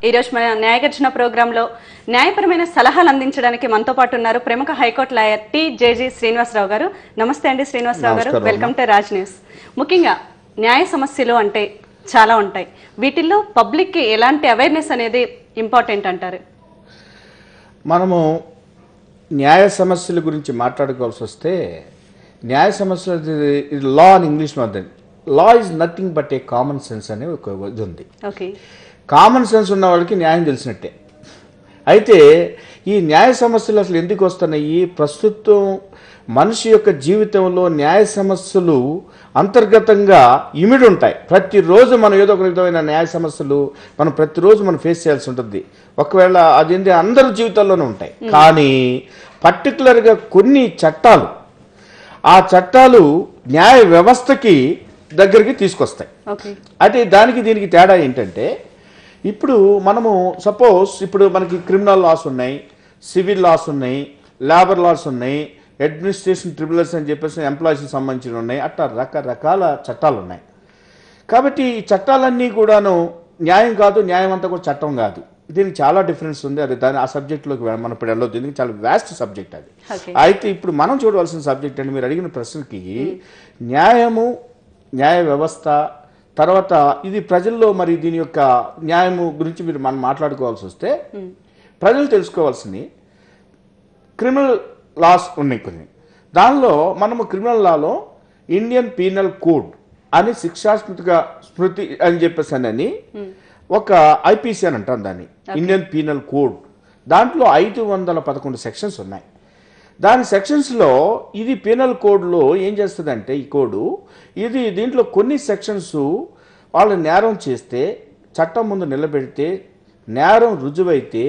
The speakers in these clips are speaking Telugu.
ఈరోజు మన న్యాయగర్జన ప్రోగ్రాంలో న్యాయపరమైన సలహాలు అందించడానికి మనతో పాటు ఉన్నారు ప్రముఖ high court lawyer T J G Srinivasarao గారు. నమస్తే అండి శ్రీనివాసరావు గారు, వెల్కమ్ టు రాజ్ న్యూస్. ముఖ్యంగా న్యాయ సమస్యలు అంటే చాలా ఉంటాయి, వీటిల్లో పబ్లిక్కి ఎలాంటి అవేర్నెస్ అనేది ఇంపార్టెంట్ అంటారు? మనము న్యాయ సమస్యల గురించి మాట్లాడుకోవాల్సి వస్తే న్యాయ సమస్యలు లా అని ఇంగ్లీష్ మాట్లాడి law is nothing but a common sense అనే ఒక ఇది ఉంది. ఓకే, కామన్ సెన్స్ ఉన్న వాళ్ళకి న్యాయం తెలిసినట్టే. అయితే ఈ న్యాయ సమస్యలు అసలు ఎందుకు వస్తున్నాయి? ప్రస్తుతం మనిషి యొక్క జీవితంలో న్యాయ సమస్యలు అంతర్గతంగా ఇమిడి ఉంటాయి. ప్రతిరోజు మనం ఏదో ఒక విధమైన న్యాయ సమస్యలు మనం ప్రతిరోజు మనం ఫేస్ చేయాల్సి ఉంటుంది. ఒకవేళ అది అందరి జీవితాల్లోనే ఉంటాయి, కానీ పర్టికులర్గా కొన్ని చట్టాలు ఆ చట్టాలు న్యాయ వ్యవస్థకి దగ్గరికి తీసుకొస్తాయి. అయితే దానికి దీనికి తేడా ఏంటంటే, ఇప్పుడు మనము సపోజ్ ఇప్పుడు మనకి క్రిమినల్ లాస్ ఉన్నాయి, సివిల్ లాస్ ఉన్నాయి, లేబర్ లాస్ ఉన్నాయి, అడ్మినిస్ట్రేషన్ ట్రిబ్యునల్స్ అని చెప్పేసి ఎంప్లాయీస్కి సంబంధించిన ఉన్నాయి, అట్లా రకరకాల చట్టాలు ఉన్నాయి. కాబట్టి ఈ చట్టాలన్నీ కూడాను న్యాయం కాదు, న్యాయం అంతా కూడా చట్టం కాదు. దీనికి చాలా డిఫరెన్స్ ఉంది. అది దాని ఆ సబ్జెక్ట్లోకి మనం ఇప్పుడు వెళ్ళొద్దు, దీనికి చాలా వ్యాస్ట్ సబ్జెక్ట్ అది. అయితే ఇప్పుడు మనం చూడవలసిన సబ్జెక్ట్ అంటే, మీరు అడిగిన ప్రశ్నకి న్యాయము, న్యాయ వ్యవస్థ, తర్వాత ఇది ప్రజల్లో మరి దీని యొక్క న్యాయము గురించి మనం మాట్లాడుకోవాల్సి వస్తే ప్రజలు తెలుసుకోవాల్సింది క్రిమినల్ లాస్ ఉన్నాయి కొన్ని. దానిలో మనము క్రిమినల్ లాలో ఇండియన్ పీనల్ కోడ్ అని స్మృతి అని చెప్పేసి అని ఒక ఐపీసీ అని అంటాం దాన్ని, ఇండియన్ పీనల్ కోడ్. దాంట్లో 511 సెక్షన్స్ ఉన్నాయి. దాని సెక్షన్స్లో ఇది పీనల్ కోడ్లో ఏం చేస్తుందంటే, ఈ కోడు ఇది దీంట్లో కొన్ని సెక్షన్స్ వాళ్ళు నేరం చేస్తే చట్టం ముందు నిలబెడితే నేరం రుజువైతే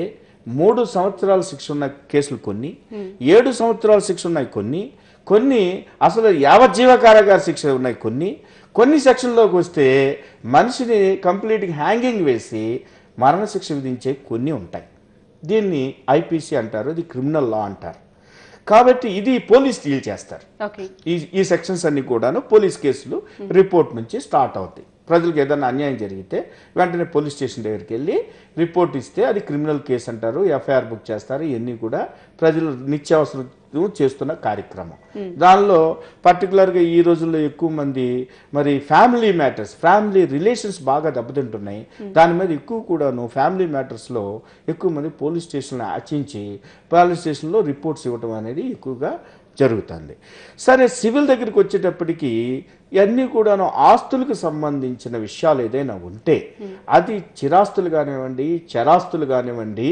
3 సంవత్సరాల శిక్ష ఉన్న కేసులు కొన్ని, 7 సంవత్సరాల శిక్ష ఉన్నాయి కొన్ని అసలు యావజ్జీవ కారాగార శిక్ష ఉన్నాయి కొన్ని సెక్షన్లోకి వస్తే మనిషిని కంప్లీట్గా హ్యాంగింగ్ వేసి మరణశిక్ష విధించే కొన్ని ఉంటాయి. దీన్ని ఐపీసీ అంటారు, ఇది క్రిమినల్ లా అంటారు. కాబట్టి ఇది పోలీస్ డీల్ చేస్తారు. ఈ సెక్షన్స్ అన్ని కూడాను పోలీస్ కేసులు రిపోర్ట్ నుంచి స్టార్ట్ అవుతాయి. ప్రజలకు ఏదైనా అన్యాయం జరిగితే వెంటనే పోలీస్ స్టేషన్ దగ్గరికి వెళ్ళి రిపోర్ట్ ఇస్తే అది క్రిమినల్ కేసు అంటారు, ఎఫ్ఐఆర్ బుక్ చేస్తారు. ఇవన్నీ కూడా ప్రజలు నిత్యావసరం చేస్తున్న కార్యక్రమం. దానిలో పర్టికులర్గా ఈ రోజుల్లో ఎక్కువ మంది మరి ఫ్యామిలీ మ్యాటర్స్, ఫ్యామిలీ రిలేషన్స్ బాగా దెబ్బతింటున్నాయి. దాని మీద ఎక్కువ కూడాను ఫ్యామిలీ మ్యాటర్స్లో ఎక్కువ మంది పోలీస్ స్టేషన్లో ఆచించి పోలీస్ స్టేషన్లో రిపోర్ట్స్ ఇవ్వటం అనేది ఎక్కువగా జరుగుతుంది. సరే, సివిల్ దగ్గరికి వచ్చేటప్పటికి ఇవన్నీ కూడాను ఆస్తులకు సంబంధించిన విషయాలు ఏదైనా ఉంటే అది చిరాస్తులు కానివ్వండి, చరాస్తులు కానివ్వండి,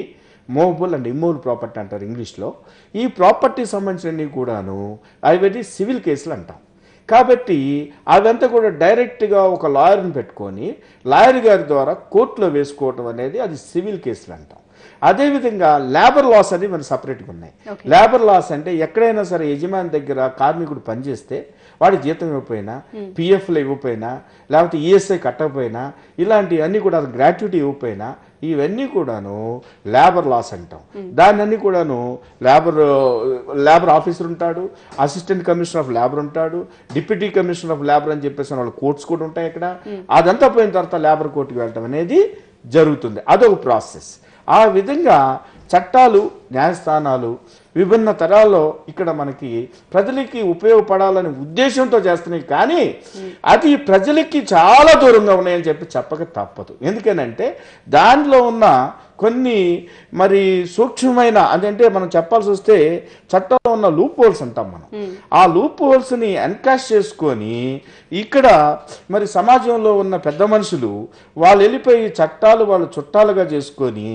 మూవబుల్ అండ్ ఇమ్మూవబుల్ ప్రాపర్టీ అంటారు ఇంగ్లీష్లో. ఈ ప్రాపర్టీ సంబంధించినవి కూడాను అవి సివిల్ కేసులు అంటాం. కాబట్టి అదంతా కూడా డైరెక్ట్గా ఒక లాయర్ని పెట్టుకొని లాయర్ గారి ద్వారా కోర్టులో వేసుకోవటం అనేది అది సివిల్ కేసులు అంటాం. అదేవిధంగా లేబర్ లాస్ అని మనకు సపరేట్గా ఉన్నాయి. లేబర్ లాస్ అంటే ఎక్కడైనా సరే యజమాని దగ్గర కార్మికుడు పనిచేస్తే వాడి జీతం ఇవ్వకపోయినా, పిఎఫ్లు ఇవ్వకపోయినా, లేకపోతే ఈఎస్ఐ కట్టకపోయినా, ఇలాంటివన్నీ కూడా గ్రాట్యుటీ ఇవ్వకపోయినా ఇవన్నీ కూడాను లేబర్ లాస్ అంటాం. దాన్ని కూడాను లేబర్ ఆఫీసర్ ఉంటాడు, అసిస్టెంట్ కమిషనర్ ఆఫ్ లేబర్ ఉంటాడు, డిప్యూటీ కమిషనర్ ఆఫ్ లేబర్ అని చెప్పేసి వాళ్ళ కోర్ట్స్ కూడా ఉంటాయి. ఇక్కడ అదంతా పోయిన తర్వాత లేబర్ కోర్టుకి వెళ్ళటం అనేది జరుగుతుంది. అదొక ప్రాసెస్. ఆ విధంగా చట్టాలు, న్యాయస్థానాలు విభిన్న తరాల్లో ఇక్కడ మనకి ప్రజలకి ఉపయోగపడాలనే ఉద్దేశంతో చేస్తున్నాయి, కానీ అది ప్రజలకి చాలా దూరంగా ఉన్నాయని చెప్పక తప్పదు. ఎందుకనంటే దానిలో ఉన్న కొన్ని మరి సూక్ష్మమైన అదంటే మనం చెప్పాల్సి వస్తే చట్టంలో ఉన్న లూప్ హోల్స్ అంటాం మనం. ఆ లూప్ హోల్స్ని ఎన్కాష్ చేసుకొని ఇక్కడ మరి సమాజంలో ఉన్న పెద్ద మనుషులు వాళ్ళు వెళ్ళిపోయి చట్టాలు వాళ్ళు చుట్టాలుగా చేసుకొని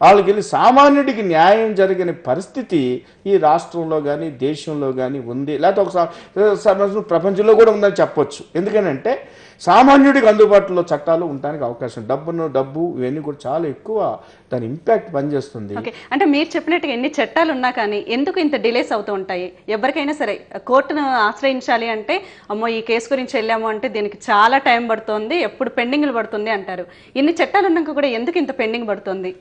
వాళ్ళకి వెళ్ళి సామాన్యుడికి న్యాయం జరిగిన పరిస్థితి ఈ రాష్ట్రంలో కానీ దేశంలో కానీ ఉంది, లేకపోతే ఒక ప్రపంచంలో కూడా ఉందని చెప్పొచ్చు. ఎందుకనంటే సామాన్యుడికి అందుబాటులో చట్టాలు ఉండడానికి అవకాశం, డబ్బు ఇవన్నీ కూడా చాలా ఎక్కువ దాని ఇంపాక్ట్ పనిచేస్తుంది. అంటే మీరు చెప్పినట్టుగా ఎన్ని చట్టాలు ఉన్నా కానీ ఎందుకు ఇంత డిలేస్ అవుతూ ఉంటాయి? ఎవరికైనా సరే కోర్టును ఆశ్రయించాలి అంటే, అమ్మో ఈ కేసు గురించి వెళ్ళాము అంటే దీనికి చాలా టైం పడుతుంది, ఎప్పుడు పెండింగ్లు పడుతుంది అంటారు. ఇన్ని చట్టాలు ఉన్నాక కూడా ఎందుకు ఇంత పెండింగ్ పడుతుంది?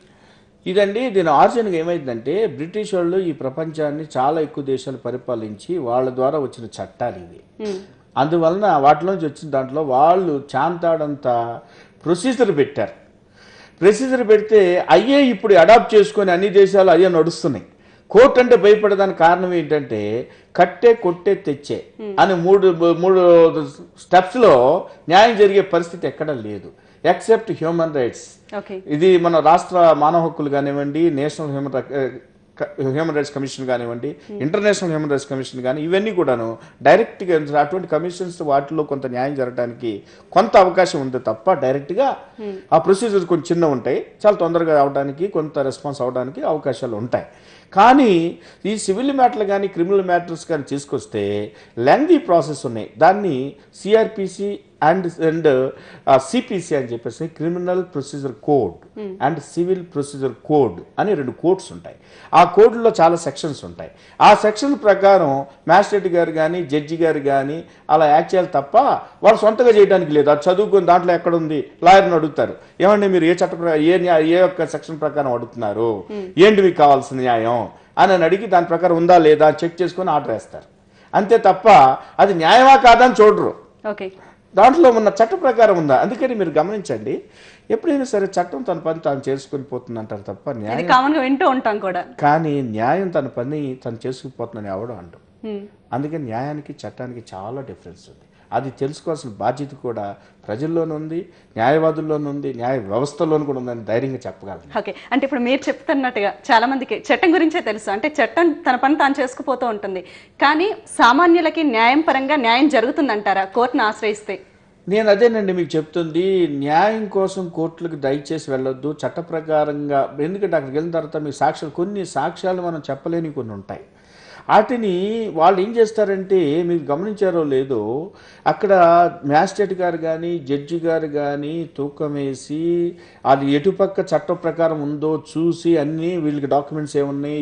దీని ఆర్జన్గా ఏమైందంటే, బ్రిటిష్ వాళ్ళు ఈ ప్రపంచాన్ని చాలా ఎక్కువ దేశాలు పరిపాలించి వాళ్ళ ద్వారా వచ్చిన చట్టాలు ఇవి. అందువలన వాటిలోంచి వచ్చిన దాంట్లో వాళ్ళు చాంతాడంత ప్రొసీజర్ పెట్టారు. ప్రొసీజర్ పెడితే అయ్యే ఇప్పుడు అడాప్ట్ చేసుకొని అన్ని దేశాలు అయ్యే నడుస్తున్నాయి. కోర్టు అంటే భయపడడానికి కారణం ఏంటంటే కట్టే కొట్టే తెచ్చే అని మూడు స్టెప్స్లో న్యాయం జరిగే పరిస్థితి ఎక్కడ లేదు ఎక్సెప్ట్ హ్యూమన్ రైట్స్. ఇది మన రాష్ట్ర మానవ హక్కులు కానివ్వండి, నేషనల్ హ్యూమన్ రైట్స్ కమిషన్ కానివ్వండి, ఇంటర్నేషనల్ హ్యూమన్ రైట్స్ కమిషన్ కానీ ఇవన్నీ కూడాను డైరెక్ట్గా అటువంటి కమిషన్స్ వాటిలో కొంత న్యాయం జరగడానికి కొంత అవకాశం ఉంది తప్ప డైరెక్ట్గా ఆ ప్రొసీజర్స్ కొంచెం చిన్న ఉంటాయి, చాలా తొందరగా అవడానికి కొంత రెస్పాన్స్ అవడానికి అవకాశాలు ఉంటాయి. కానీ ఈ సివిల్ మ్యాటర్లు కానీ క్రిమినల్ మ్యాటర్స్ కానీ తీసుకొస్తే లెంగ్దీ ప్రాసెస్ ఉన్నాయి. దాన్ని సిఆర్పిసి అండ్ సిపిసి అని చెప్పేసి criminal procedure code and civil procedure code అని 2 కోడ్స్ ఉంటాయి. ఆ కోడ్లో చాలా సెక్షన్స్ ఉంటాయి. ఆ సెక్షన్ ప్రకారం మ్యాజిస్ట్రేట్ గారు కానీ జడ్జి గారు కానీ అలా యాక్ట్ చేయాలి తప్ప వాళ్ళు సొంతగా చేయడానికి లేదు. అది చదువుకుని దాంట్లో ఎక్కడ ఉంది లాయర్ని అడుగుతారు, ఏమండి మీరు ఏ చట్ట ఏ యొక్క సెక్షన్ ప్రకారం అడుగుతున్నారు, ఏంటి మీకు కావాల్సిన న్యాయం అని అడిగి దాని ప్రకారం ఉందా లేదా చెక్ చేసుకొని ఆర్డర్ వేస్తారు. అంతే తప్ప అది న్యాయమా కాదని చూడరు. దాంట్లో ఉన్న చట్ట ప్రకారం ఉందా. అందుకని మీరు గమనించండి, ఎప్పుడైనా సరే చట్టం తన పని తాను చేసుకుని పోతుంది అంటారు తప్ప న్యాయం వింటూ ఉంటాం కూడా, కానీ న్యాయం తన పని తను చేసుకుపోతుందని ఎవడో అంటాం. అందుకని న్యాయానికి చట్టానికి చాలా డిఫరెన్స్ ఉంది. అది తెలుసుకోవాల్సిన బాధ్యత కూడా ప్రజల్లోనూ ఉంది, న్యాయవాదుల్లోనూ ఉంది, న్యాయ వ్యవస్థలోనూ కూడా ఉందని ధైర్యంగా చెప్పగలను. ఓకే, అంటే ఇప్పుడు మీరు చెప్తున్నట్టుగా చాలా మందికి చట్టం గురించే తెలుసు, అంటే చట్టం తన పని తాను చేసుకుపోతూ ఉంటుంది. కానీ సామాన్యులకి న్యాయం పరంగా న్యాయం జరుగుతుందంటారా కోర్టును ఆశ్రయిస్తే? నేను అదేనండి మీకు చెప్తుంది, న్యాయం కోసం కోర్టులకు దయచేసి వెళ్ళొద్దు చట్ట ప్రకారంగా. ఎందుకంటే అక్కడికి వెళ్ళిన తర్వాత మీ కొన్ని సాక్ష్యాలు మనం చెప్పలేని కొన్ని ఉంటాయి. వాటిని వాళ్ళు ఏం చేస్తారంటే మీరు గమనించారో లేదో, అక్కడ మ్యాజిస్ట్రేట్ గారు కానీ జడ్జి గారు కానీ తూకం వేసి అది ఎటుపక్క చట్టం ప్రకారం ఉందో చూసి అన్నీ వీళ్ళకి డాక్యుమెంట్స్ ఏమున్నాయి,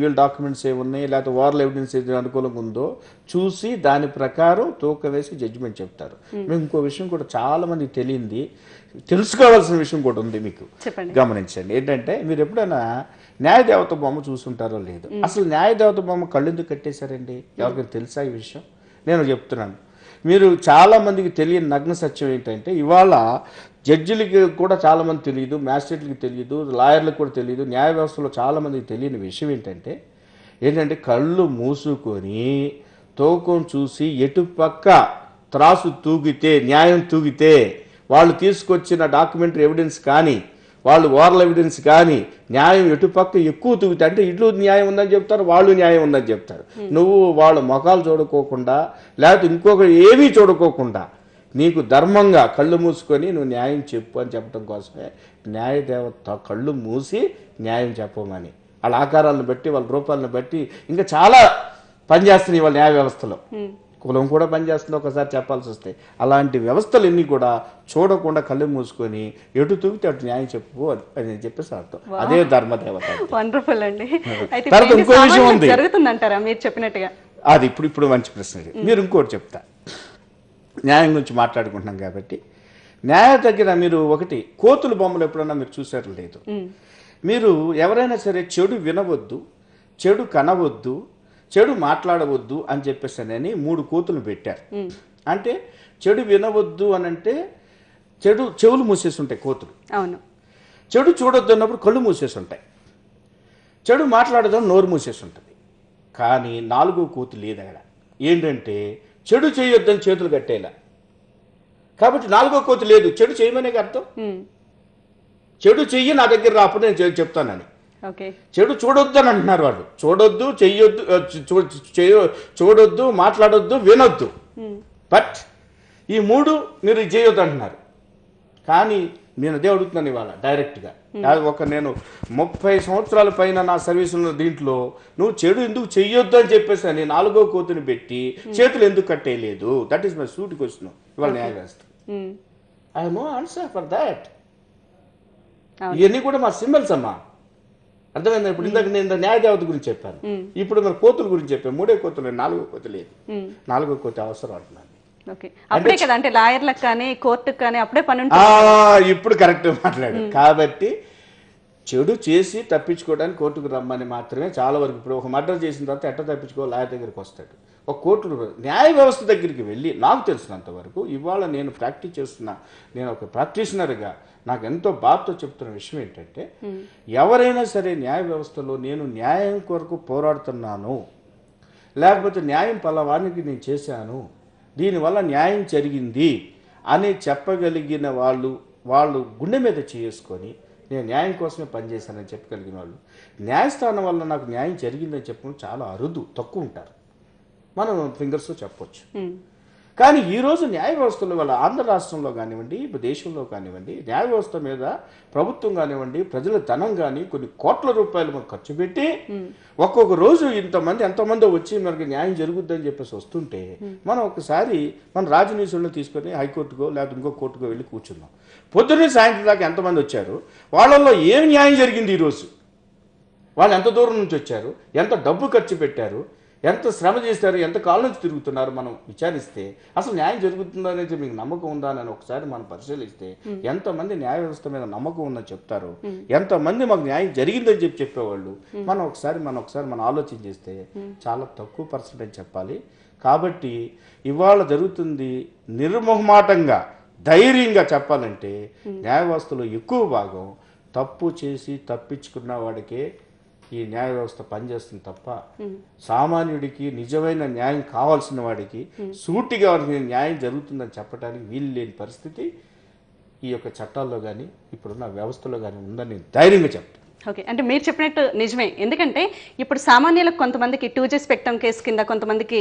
వీళ్ళ డాక్యుమెంట్స్ ఏమున్నాయి, లేకపోతే ఓరల్ ఎవిడెన్స్ ఏది అనుకూలంగా ఉందో చూసి దాని ప్రకారం తూకం వేసి జడ్జిమెంట్ చెప్తారు. మేము ఇంకో విషయం కూడా చాలా మందికి తెలియంది, తెలుసుకోవాల్సిన విషయం కూడా ఉంది, మీకు గమనించండి. ఏంటంటే మీరు ఎప్పుడైనా న్యాయదేవత బొమ్మ చూసుంటారో లేదు. అసలు న్యాయదేవత బొమ్మ కళ్ళు ఎందుకు కట్టేశారండి? ఎవరికైనా తెలుసా ఈ విషయం? నేను చెప్తున్నాను, మీరు చాలా మందికి తెలియని నగ్న సత్యం ఏంటంటే ఇవాళ జడ్జిలకి కూడా చాలా మంది తెలియదు, మ్యాజిస్ట్రేట్లకి తెలియదు, లాయర్లకు కూడా తెలియదు, న్యాయ వ్యవస్థలో చాలా మందికి తెలియని విషయం ఏంటంటే కళ్ళు మూసుకొని తూకం చూసి ఎటుపక్క త్రాసు తూగితే న్యాయం తూగితే వాళ్ళు తీసుకొచ్చిన డాక్యుమెంటరీ ఎవిడెన్స్ కానీ వాళ్ళు ఓరల్ ఎవిడెన్స్ కానీ న్యాయం ఎటుపక్క ఎక్కువ తూగితే అంటే ఇట్లు న్యాయం ఉందని చెప్తారు, వాళ్ళు న్యాయం ఉందని చెప్తారు. నువ్వు వాళ్ళ ముఖాలు చూడుకోకుండా లేకపోతే ఇంకొకరు ఏమీ చూడుకోకుండా నీకు ధర్మంగా కళ్ళు మూసుకొని నువ్వు న్యాయం చెప్పు అని చెప్పడం కోసమే న్యాయదేవత కళ్ళు మూసి న్యాయం చెప్పమని వాళ్ళ ఆకారాలను బట్టి వాళ్ళ రూపాలను బట్టి ఇంకా చాలా పనిచేస్తున్నాయి వాళ్ళ న్యాయ వ్యవస్థలో. కులం కూడా పనిచేస్తుంది ఒకసారి చెప్పాల్సి వస్తే. అలాంటి వ్యవస్థలు ఎన్ని కూడా చూడకుండా కళ్ళు మూసుకొని ఎటు తూగితే అటు న్యాయం చెప్పు అని చెప్పేసి అర్థం. అదే ధర్మదేవత. వండర్ఫుల్ అండి. తర్వాత ఇంకో విషయం ఉంది, జరుగుతుందంటారా మీరు చెప్పినట్టుగా? అది ఇప్పుడు మంచి ప్రశ్న. మీరు ఇంకోటి చెప్తా, న్యాయం గురించి మాట్లాడుకుంటున్నాం కాబట్టి న్యాయ దగ్గర మీరు ఒకటి కోతుల బొమ్మలు ఎప్పుడన్నా మీరు చూసారు లేదు? మీరు ఎవరైనా సరే చెడు వినవద్దు, చెడు కనవద్దు, చెడు మాట్లాడవద్దు అని చెప్పేసానని 3 కోతులు పెట్టారు. అంటే చెడు వినవద్దు అని అంటే చెవులు మూసేసి ఉంటాయి కోతులు. అవును. చెడు చూడొద్దు అన్నప్పుడు కళ్ళు మూసేసి ఉంటాయి. చెడు మాట్లాడదాం నోరు మూసేసి ఉంటుంది. కానీ 4వ కోతి లేదు అక్కడ. ఏంటంటే చెడు చేయొద్దని చేతులు కట్టేలా. కాబట్టి 4వ కోతి లేదు, చెడు చేయమనే అర్థం. చెడు చెయ్యి నా దగ్గర రాప్పుడు నేను చెప్తానని. చెడు చూడొద్దు అని అంటున్నారు వాళ్ళు. చూడొద్దు, చెయ్యొద్దు, చూడొద్దు, మాట్లాడొద్దు, వినొద్దు. బట్ ఈ 3 మీరు చేయొద్దు అంటున్నారు. కానీ నేను అదే అడుగుతున్నాను ఇవాళ డైరెక్ట్గా. నేను 30 సంవత్సరాల పైన నా సర్వీసులో దీంట్లో నువ్వు చెడు ఎందుకు చెయ్యొద్దు అని చెప్పేసి అని 4వ కోతిని పెట్టి చేతులు ఎందుకు కట్టేయలేదు? దట్ ఈస్ మై సూటి క్వశ్చన్ ఇవాళ న్యాయ వ్యవస్థ. I know answer for that. ఇవన్నీ కూడా మా సింబల్స్ అమ్మా, అర్థమైందా? ఇప్పుడు ఇందాక నేను న్యాయదేవత గురించి చెప్పాను, ఇప్పుడు మరి కోతుల గురించి చెప్పాను. 3 కోతులు, 4వ కోతి లేదు. 4వ కోతి అవసరం అంటున్నాను. అప్పుడే కదా అంటే లాయర్లకు కానీ కోర్టుకు కానీ అప్పుడే పని. ఇప్పుడు కరెక్ట్ మాట్లాడు. కాబట్టి చెడు చేసి తప్పించుకోవడానికి కోర్టుకు రమ్మని మాత్రమే చాలా వరకు. ఇప్పుడు ఒక మర్డర్ చేసిన తర్వాత ఎట్ట తప్పించుకోవాలి, లాయర్ దగ్గరికి వస్తాడు. ఒక కోర్టు న్యాయ వ్యవస్థ దగ్గరికి వెళ్ళి నాకు తెలిసినంత వరకు ఇవాళ నేను ప్రాక్టీస్ చేస్తున్నా, నేను ఒక ప్రాక్టీషనర్గా నాకు ఎంతో బాధతో చెప్తున్న విషయం ఏంటంటే, ఎవరైనా సరే న్యాయ వ్యవస్థలో నేను న్యాయం కొరకు పోరాడుతున్నాను, లేకపోతే న్యాయం పలవానికి నేను చేశాను, దీనివల్ల న్యాయం జరిగింది అని చెప్పగలిగిన వాళ్ళు గుండె మీద చేసుకొని నేను న్యాయం కోసమే పనిచేశానని చెప్పగలిగిన వాళ్ళు, న్యాయస్థానం వల్ల నాకు న్యాయం జరిగిందని చెప్పడం చాలా అరుదు, తక్కువ ఉంటారు. మనం ఫింగర్స్తో చెప్పొచ్చు. కానీ ఈరోజు న్యాయ వ్యవస్థలో వల్ల ఆంధ్ర రాష్ట్రంలో కానివ్వండి, దేశంలో కానివ్వండి, న్యాయ వ్యవస్థ మీద ప్రభుత్వం కానివ్వండి, ప్రజల ధనం కానీ కొన్ని కోట్ల రూపాయలు మనకు ఖర్చు పెట్టి ఒక్కొక్క రోజు ఎంతమంది వచ్చి మనకి న్యాయం జరుగుద్దని చెప్పేసి వస్తుంటే, మనం ఒకసారి మన రాజనీసులను తీసుకొని హైకోర్టుకో లేకపోతే ఇంకో కోర్టుకో వెళ్ళి కూర్చున్నాం. పొద్దున్నే సాయంత్రం దాకా ఎంతమంది వచ్చారు, వాళ్ళల్లో ఏం న్యాయం జరిగింది ఈరోజు, వాళ్ళు ఎంత దూరం నుంచి వచ్చారు, ఎంత డబ్బు ఖర్చు పెట్టారు, ఎంత శ్రమ చేస్తారు, ఎంత కాలం నుంచి తిరుగుతున్నారు, మనం విచారిస్తే అసలు న్యాయం జరుగుతుందా అనేది మీకు నమ్మకం ఉందా అని ఒకసారి మనం పరిశీలిస్తే ఎంతమంది న్యాయ వ్యవస్థ మీద నమ్మకం ఉందని చెప్తారు, ఎంతమంది మాకు న్యాయం జరిగిందని చెప్పేవాళ్ళు మనం ఒకసారి మన ఆలోచన చేస్తే చాలా తక్కువ పర్సెంటేజ్ చెప్పాలి. కాబట్టి ఇవాళ జరుగుతుంది నిర్మోహమాటంగా ధైర్యంగా చెప్పాలంటే న్యాయ వ్యవస్థలో ఎక్కువ భాగం తప్పు చేసి తప్పించుకున్న వాడికే ఈ న్యాయ వ్యవస్థ పనిచేస్తుంది తప్ప సామాన్యుడికి నిజమైన న్యాయం కావాల్సిన వాడికి సూటిగా వాడికి న్యాయం జరుగుతుందని చెప్పడానికి వీలు లేని పరిస్థితి ఈ యొక్క చట్టాల్లో కానీ ఇప్పుడున్న వ్యవస్థలో కానీ ఉందని ధైర్యంగా చెప్తాను. ఓకే, అంటే మీరు చెప్పినట్టు నిజమే. ఎందుకంటే ఇప్పుడు సామాన్యులకు కొంతమందికి 2G స్పెక్ట్రమ్ కేసు కింద కొంతమందికి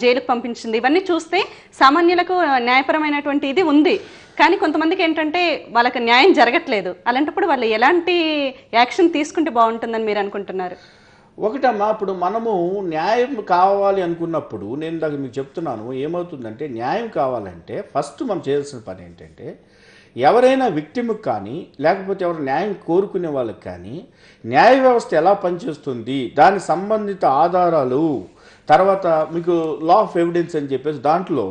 జైలుకు పంపించింది, ఇవన్నీ చూస్తే సామాన్యులకు న్యాయపరమైనటువంటి ఇది ఉంది. కానీ కొంతమందికి ఏంటంటే వాళ్ళకి న్యాయం జరగట్లేదు. అలాంటప్పుడు వాళ్ళు ఎలాంటి యాక్షన్ తీసుకుంటే బాగుంటుందని మీరు అనుకుంటున్నారు? ఒకటమ్మా, ఇప్పుడు మనము న్యాయం కావాలి అనుకున్నప్పుడు నేను దాకా మీకు చెప్తున్నాను, ఏమవుతుందంటే న్యాయం కావాలంటే ఫస్ట్ మనం చేయాల్సిన పని ఏంటంటే, ఎవరైనా విక్టిమ్కి కానీ లేకపోతే ఎవరు న్యాయం కోరుకునే వాళ్ళకి కానీ న్యాయ వ్యవస్థ ఎలా పనిచేస్తుంది, దానికి సంబంధిత ఆధారాలు, తర్వాత మీకు లా ఆఫ్ ఎవిడెన్స్ అని చెప్పేసి దాంట్లో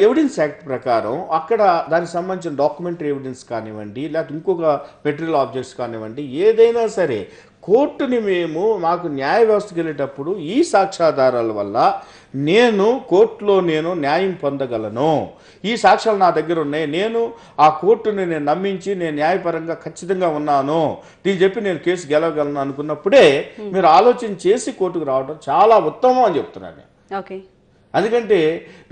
ఎవిడెన్స్ యాక్ట్ ప్రకారం అక్కడ దానికి సంబంధించిన డాక్యుమెంటరీ ఎవిడెన్స్ కానివ్వండి, లేకపోతే ఇంకొక మెటీరియల్ ఆబ్జెక్ట్స్ కానివ్వండి, ఏదైనా సరే కోర్టుని మాకు న్యాయ వ్యవస్థకి వెళ్ళేటప్పుడు ఈ సాక్ష్యాధారాల వల్ల కోర్టులో న్యాయం పొందగలను, ఈ సాక్ష్యాలు నా దగ్గర ఉన్నాయి, నేను ఆ కోర్టుని నమ్మించి నేను న్యాయపరంగా ఖచ్చితంగా ఉన్నాను, దీన్ని చెప్పి నేను కేసు గెలవగలను అనుకున్నప్పుడే మీరు ఆలోచన చేసి కోర్టుకు రావడం చాలా ఉత్తమం అని చెప్తున్నాను. ఓకే, ఎందుకంటే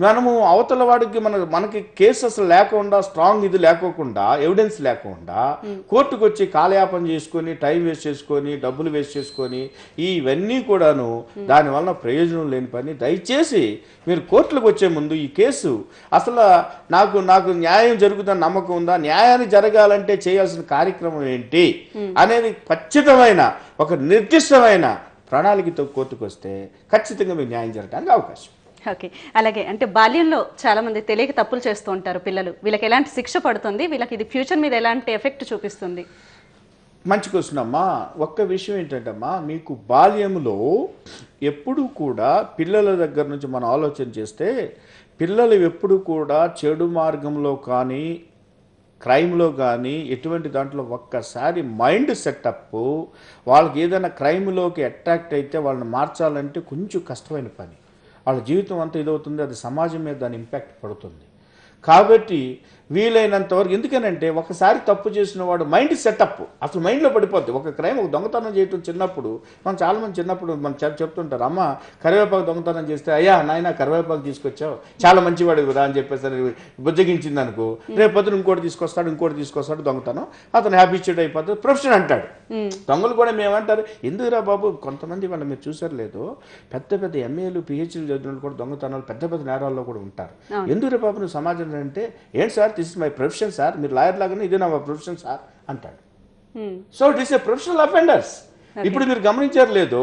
మనము అవతల వాడికి మనకి కేసు అసలు లేకుండా, స్ట్రాంగ్ ఇది లేకోకుండా, ఎవిడెన్స్ లేకుండా కోర్టుకు వచ్చి కాలయాపన చేసుకొని, టైం వేస్ట్ చేసుకొని, డబ్బులు వేస్ట్ చేసుకొని, ఇవన్నీ కూడాను దానివల్ల ప్రయోజనం లేని పని. దయచేసి మీరు కోర్టులకు వచ్చే ముందు ఈ కేసు అసలు నాకు న్యాయం జరుగుతుందని నమ్మకం ఉందా, న్యాయాన్ని జరగాలంటే చేయాల్సిన కార్యక్రమం ఏంటి అనేది ఖచ్చితమైన ఒక నిర్దిష్టమైన ప్రణాళికతో కోర్టుకు వస్తే ఖచ్చితంగా మీరు న్యాయం జరగడానికి అవకాశం. ఓకే, అలాగే అంటే బాల్యంలో చాలా మంది తెలియక తప్పులు చేస్తూ ఉంటారు పిల్లలు, వీళ్ళకి ఎలాంటి శిక్ష పడుతుంది, వీళ్ళకి ఇది ఫ్యూచర్ మీద ఎలాంటి ఎఫెక్ట్ చూపిస్తుంది? మంచి క్వశ్చన్ అమ్మా. ఒక్క విషయం ఏంటంటే అమ్మా, మీకు బాల్యంలో ఎప్పుడు కూడా పిల్లల దగ్గర నుంచి మనం ఆలోచన చేస్తే పిల్లలు ఎప్పుడు కూడా చెడు మార్గంలో కానీ క్రైమ్లో కానీ ఎటువంటి దాంట్లో ఒక్కసారి మైండ్ సెటప్ వాళ్ళకి ఏదైనా క్రైమ్లోకి అట్రాక్ట్ అయితే వాళ్ళని మార్చాలంటే కొంచెం కష్టమైన పని. వాళ్ళ జీవితం అంతా ఇదవుతుంది, అది సమాజం మీద దాని ఇంపాక్ట్ పడుతుంది. కాబట్టి వీలైనంత వరకు, ఎందుకనంటే ఒకసారి తప్పు చేసిన వాడు మైండ్ సెటప్ అసలు మైండ్లో పడిపోద్ది. ఒక క్రైమ్, ఒక దొంగతనం చేయటం చిన్నప్పుడు చాలామంది చిన్నప్పుడు చెప్తుంటారు, అమ్మ కరివేపాకు దొంగతనం చేస్తే, అయ్యా నాయన కరివేపాకు తీసుకొచ్చావు, చాలా మంచివాడు కదా అని చెప్పేసి బుజ్జగించింది అనుకో, రేపు పొద్దున ఇంకోటి తీసుకొస్తాడు దొంగతనం, అతను హ్యాబిచ్యూట్ అయిపోతుంది, ప్రొఫెషన్ అంటాడు. దొంగలు కూడా మేమంటారు, ఎందుకురా బాబు, కొంతమంది వాళ్ళు మీరు చూసారు లేదు, పెద్ద పెద్ద ఎంఏలు పిహెచ్డీలు చదివిన కూడా దొంగతనాలు పెద్ద పెద్ద నేరాల్లో కూడా ఉంటారు. ఎందుకురా బాబు నువ్వు సమాజం అంటే, ఏంటి sir this is my profession sir, మీరు లాయర్ లాగానే ఇదే నా ప్రొఫెషన్ సార్ అంటాడు. So it is a professional offenders. ఇప్పుడు మీరు గమనించారు లేదు,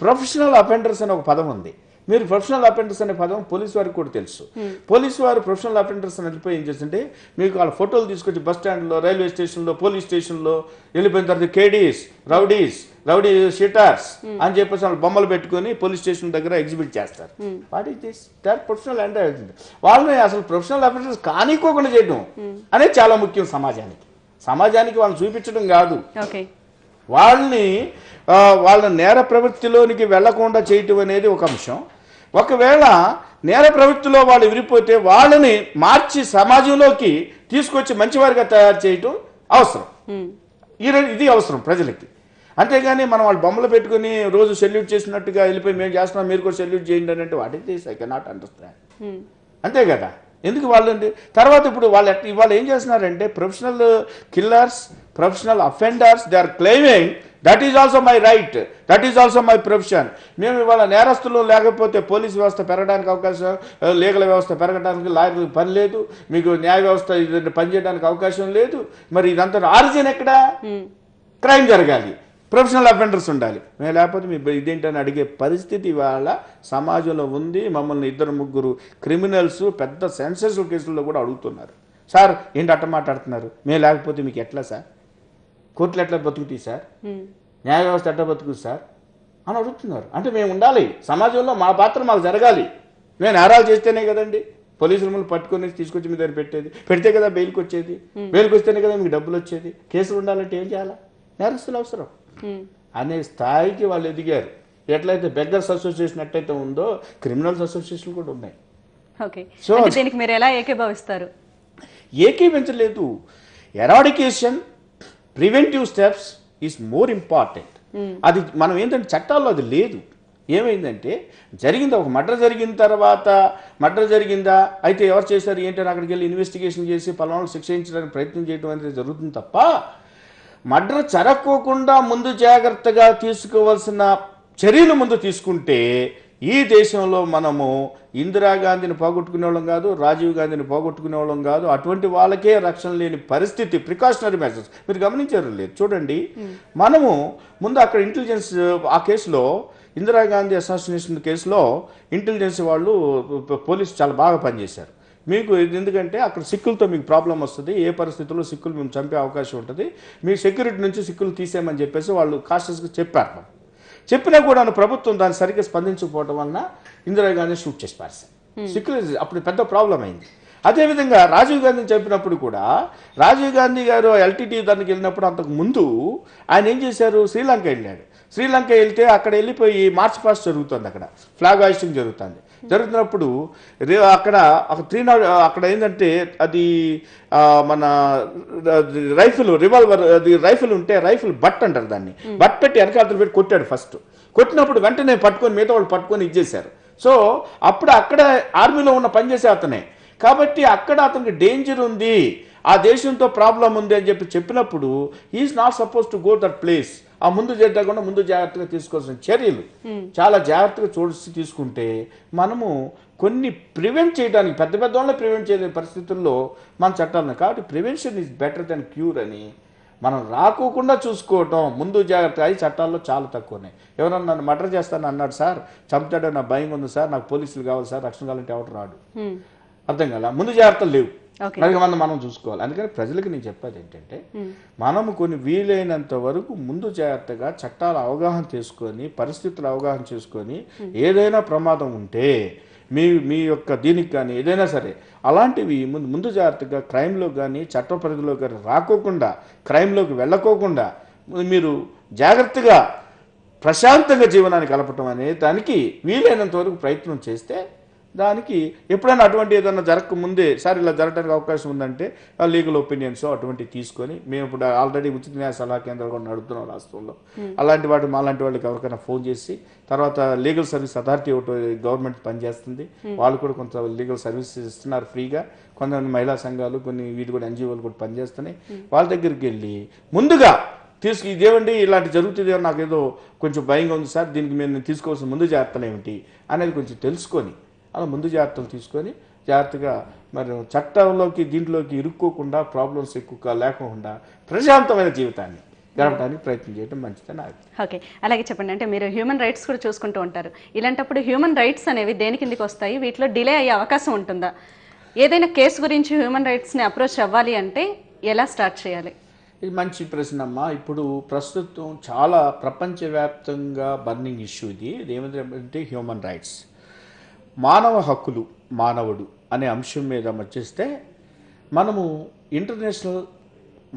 ప్రొఫెషనల్ అఫెండర్స్ అనే ఒక పదం ఉంది. మీరు ప్రొఫెషనల్ అఫెండర్స్ అనే పదం పోలీసు వారికి కూడా తెలుసు. పోలీసు వారు ప్రొఫెషనల్ అఫెండర్స్ అని వెళ్ళిపోయి ఏం చేస్తుంటే, మీకు వాళ్ళ ఫోటోలు తీసుకొచ్చి బస్ స్టాండ్లో, రైల్వే స్టేషన్లో, పోలీస్ స్టేషన్లో వెళ్ళిపోయిన తర్వాత కేడీస్, రౌడీ షీటర్స్ అని చెప్పేసి వాళ్ళు బొమ్మలు పెట్టుకొని పోలీస్ స్టేషన్ దగ్గర ఎగ్జిబిట్ చేస్తారు. What is this? That professional అంటే వాళ్ళని అసలు ప్రొఫెషనల్ అఫెండర్స్ కానికోకుండా చేయడం అనేది చాలా ముఖ్యం సమాజానికి వాళ్ళని చూపించడం కాదు, వాళ్ళ నేర ప్రవృత్తిలోనికి వెళ్లకుండా చేయటం అనేది ఒక అంశం. ఒకవేళ నేర ప్రవృత్తిలో వాళ్ళు విరిపోతే వాళ్ళని మార్చి సమాజంలోకి తీసుకొచ్చి మంచివారిగా తయారు చేయటం అవసరం. ఇది అవసరం ప్రజలకి. అంతేగాని మనం వాళ్ళు బొమ్మలు పెట్టుకుని రోజు సెల్యూట్ చేసినట్టుగా వెళ్ళిపోయి మేము చేస్తున్నాం మీరు కూడా సెల్యూట్ చేయండి అని అంటే what is this? I cannot understand. అంతే కదా. ఎందుకు వాళ్ళండి తర్వాత ఇప్పుడు ఇవాళ ఏం చేస్తున్నారంటే professional killers, professional offenders, they are claiming that is also my right, that is also my profession. మేము ఇవాళ నేరస్తులు లేకపోతే పోలీస్ వ్యవస్థ పెరగడానికి అవకాశం, లీగల్ వ్యవస్థ పెరగడానికి లాయర్లకు పని లేదు, మీకు న్యాయ వ్యవస్థ పనిచేయడానికి అవకాశం లేదు. మరి ఇదంతా ఆరిజిన్ ఎక్కడ? క్రైమ్ జరగాలి, ప్రొఫెషనల్ అఫెండర్స్ ఉండాలి. మేము లేకపోతే మీ ఇదేంటని అడిగే పరిస్థితి ఇవాళ సమాజంలో ఉంది. మమ్మల్ని 2-3 క్రిమినల్స్ పెద్ద సెన్సేషనల్ కేసుల్లో కూడా అడుగుతున్నారు, సార్ ఏంటి అట్ట మాట్లాడుతున్నారు, మేము లేకపోతే మీకు ఎట్లా సార్, కోర్టులు ఎట్లా బతుకుతాయి సార్, న్యాయ వ్యవస్థ ఎట్లా బతుకుతుంది సార్ అని అడుగుతున్నారు. అంటే మేము ఉండాలి సమాజంలో, మా పాత్ర మాకు జరగాలి. మేము నేరాలు చేస్తేనే కదండి పోలీసులు మమ్మల్ని పట్టుకొని తీసుకొచ్చి మీ దగ్గర పెడితే కదా బెయిల్కి వచ్చేది, బెయిల్కి వస్తేనే కదా మీకు డబ్బులు వచ్చేది. కేసులు ఉండాలంటే ఏం చేయాలా? నేరస్తులు అవసరం అనే స్థాయికి వాళ్ళు ఎదిగారు. ఎట్లయితే బెగ్గర్స్ అసోసియేషన్ ఎట్లయితే ఉందో క్రిమినల్స్ అసోసియేషన్ కూడా ఉన్నాయి. సో దీనికి మీరు ఎలా ఏకీభవిస్తారు? ఏకీభించలేదు. Eradication, preventive steps is more important. అది మనం ఏంటంటే చట్టాల్లో అది లేదు. ఏమైందంటే జరిగిందా, ఒక మర్డర్ జరిగిన తర్వాత మర్డర్ జరిగిందా, అయితే ఎవరు చేశారు ఏంటని అక్కడికి వెళ్ళి ఇన్వెస్టిగేషన్ చేసి పలానాలు శిక్షించడానికి ప్రయత్నం చేయడం అనేది జరుగుతుంది తప్ప మర్డర్ జరగకోకుండా ముందు జాగ్రత్తగా తీసుకోవాల్సిన చర్యలు ముందు తీసుకుంటే ఈ దేశంలో మనము ఇందిరాగాంధీని పోగొట్టుకునే వాళ్ళం కాదు, రాజీవ్ గాంధీని పోగొట్టుకునే వాళ్ళం కాదు. అటువంటి వాళ్ళకే రక్షణ లేని పరిస్థితి. ప్రికాషనరీ మెజర్స్ మీరు గమనించారు లేదు చూడండి. మనము ముందు అక్కడ ఇంటెలిజెన్స్ ఆ కేసులో ఇందిరాగాంధీ అసాసినేషన్ కేసులో ఇంటెలిజెన్స్ వాళ్ళు పోలీసు చాలా బాగా పనిచేశారు. మీకు ఎందుకంటే అక్కడ సిక్కులతో మీకు ప్రాబ్లం వస్తుంది, ఏ పరిస్థితుల్లో సిక్కులు మేము చంపే అవకాశం ఉంటుంది, మీ సెక్యూరిటీ నుంచి సిక్కులు తీసేయమని చెప్పేసి వాళ్ళు కాషియస్గా చెప్పారు. చెప్పినా కూడా ప్రభుత్వం దాన్ని సరిగ్గా స్పందించకపోవడం వలన ఇందిరాగాంధీ షూట్ చేసి పారేశారు. సిక్కులు అప్పుడు పెద్ద ప్రాబ్లం అయింది. అదేవిధంగా రాజీవ్ గాంధీని చెప్పినప్పుడు కూడా రాజీవ్ గాంధీ గారు ఎల్టీటీ దానికి వెళ్ళినప్పుడు అంతకు ముందు ఆయన ఏం చేశారు, శ్రీలంక వెళ్ళాడు. శ్రీలంక వెళ్తే అక్కడ వెళ్ళిపోయి మార్చ్ పాస్ట్ జరుగుతుంది, అక్కడ ఫ్లాగ్ హాయిస్టింగ్ జరుగుతున్నప్పుడు అక్కడ అక్కడ ఏంటంటే అది మన రైఫిల్ రివాల్వర్ అది రైఫిల్ ఉంటే రైఫిల్ బట్ అంటారు దాన్ని, బట్ పెట్టి వెనకాలతో పెట్టి కొట్టాడు. ఫస్ట్ కొట్టినప్పుడు వెంటనే పట్టుకొని మిగతా వాళ్ళు పట్టుకొని ఇచ్చేశారు. సో అప్పుడు అక్కడ ఆర్మీలో ఉన్న పనిచేసే అతనే కాబట్టి అక్కడ అతనికి డేంజర్ ఉంది, ఆ దేశంతో ప్రాబ్లం ఉంది అని చెప్పినప్పుడు is not suppose to go that place. ఆ ముందు జరగకుండా ముందు జాగ్రత్తగా తీసుకోవాల్సిన చర్యలు చాలా జాగ్రత్తగా చూసి తీసుకుంటే మనము కొన్ని ప్రివెంట్ చేయడానికి పెద్ద వాళ్ళని ప్రివెంట్ చేయలేని పరిస్థితుల్లో మన చట్టాలను. కాబట్టి prevention is better than cure అని మనం రాకోకుండా చూసుకోవటం ముందు జాగ్రత్త అవి చట్టాల్లో చాలా తక్కువనే. ఎవరన్నా నన్ను మర్డర్ చేస్తాను అన్నాడు సార్, చంపుతాడో నా భయం ఉంది సార్, నాకు పోలీసులు కావాలి సార్, రక్షణ కావాలంటే ఎవరు రాడు. అర్థం కదా, ముందు జాగ్రత్తలు లేవు, మనం చూసుకోవాలి. అందుకని ప్రజలకు నేను చెప్పేది ఏంటంటే మనము కొన్ని వీలైనంత వరకు ముందు జాగ్రత్తగా చట్టాల అవగాహన చేసుకొని పరిస్థితుల అవగాహన చేసుకొని ఏదైనా ప్రమాదం ఉంటే మీ యొక్క దీనికి కానీ ఏదైనా సరే అలాంటివి ముందు జాగ్రత్తగా క్రైమ్లో కానీ చట్ట పరిధిలో కానీ రాకోకుండా క్రైమ్లోకి వెళ్ళకోకుండా మీరు జాగ్రత్తగా ప్రశాంతంగా జీవనాన్ని కలపటం అనే దానికి వీలైనంత వరకు ప్రయత్నం చేస్తే దానికి ఎప్పుడైనా అటువంటి ఏదైనా జరగక ముందే సార్ ఇలా జరగడానికి అవకాశం ఉందంటే లీగల్ ఒపీనియన్స్ అటువంటివి తీసుకొని మేము ఇప్పుడు ఆల్రెడీ ఉచిత న్యాయ సలహా కేంద్రాలు కూడా నడుపుతున్నాం రాష్ట్రంలో. అలాంటి వాటి మాలాంటి వాళ్ళకి ఎవరికైనా ఫోన్ చేసి తర్వాత లీగల్ సర్వీస్ అథారిటీ ఒకటి గవర్నమెంట్ పనిచేస్తుంది, వాళ్ళు కూడా కొంత లీగల్ సర్వీసెస్ ఇస్తున్నారు ఫ్రీగా. కొంతమంది మహిళా సంఘాలు కొన్ని వీటి కూడా ఎన్జిఓలు కూడా పనిచేస్తున్నాయి. వాళ్ళ దగ్గరికి వెళ్ళి ముందుగా ఇదేమండి ఇలాంటి జరుగుతుంది నాకు ఏదో కొంచెం భయంగా ఉంది సార్, దీనికి మేము తీసుకోవాల్సిన ముందు జాగ్రత్తలు ఏమిటి అనేది కొంచెం తెలుసుకొని అలా ముందు జాగ్రత్తలు తీసుకొని జాగ్రత్తగా మరి చట్టంలోకి దీంట్లోకి ఇరుక్కోకుండా ప్రాబ్లమ్స్ ఎక్కువ లేకుండా ప్రశాంతమైన జీవితాన్ని గడపడానికి ప్రయత్నం చేయడం మంచిదని. ఓకే, అలాగే చెప్పండి. అంటే మీరు హ్యూమన్ రైట్స్ కూడా చూసుకుంటూ ఉంటారు. ఇలాంటప్పుడు హ్యూమన్ రైట్స్ అనేవి దేని కిందకి వస్తాయి? వీటిలో డిలే అయ్యే అవకాశం ఉంటుందా? ఏదైనా కేసు గురించి హ్యూమన్ రైట్స్ని అప్రోచ్ అవ్వాలి అంటే ఎలా స్టార్ట్ చేయాలి? ఇది మంచి ప్రశ్న అమ్మా. ఇప్పుడు ప్రస్తుతం చాలా ప్రపంచవ్యాప్తంగా బర్నింగ్ ఇష్యూ ఇది ఏమిటంటే హ్యూమన్ రైట్స్, మానవ హక్కులు, మానవుడు అనే అంశం మీద వచ్చేస్తే మనము ఇంటర్నేషనల్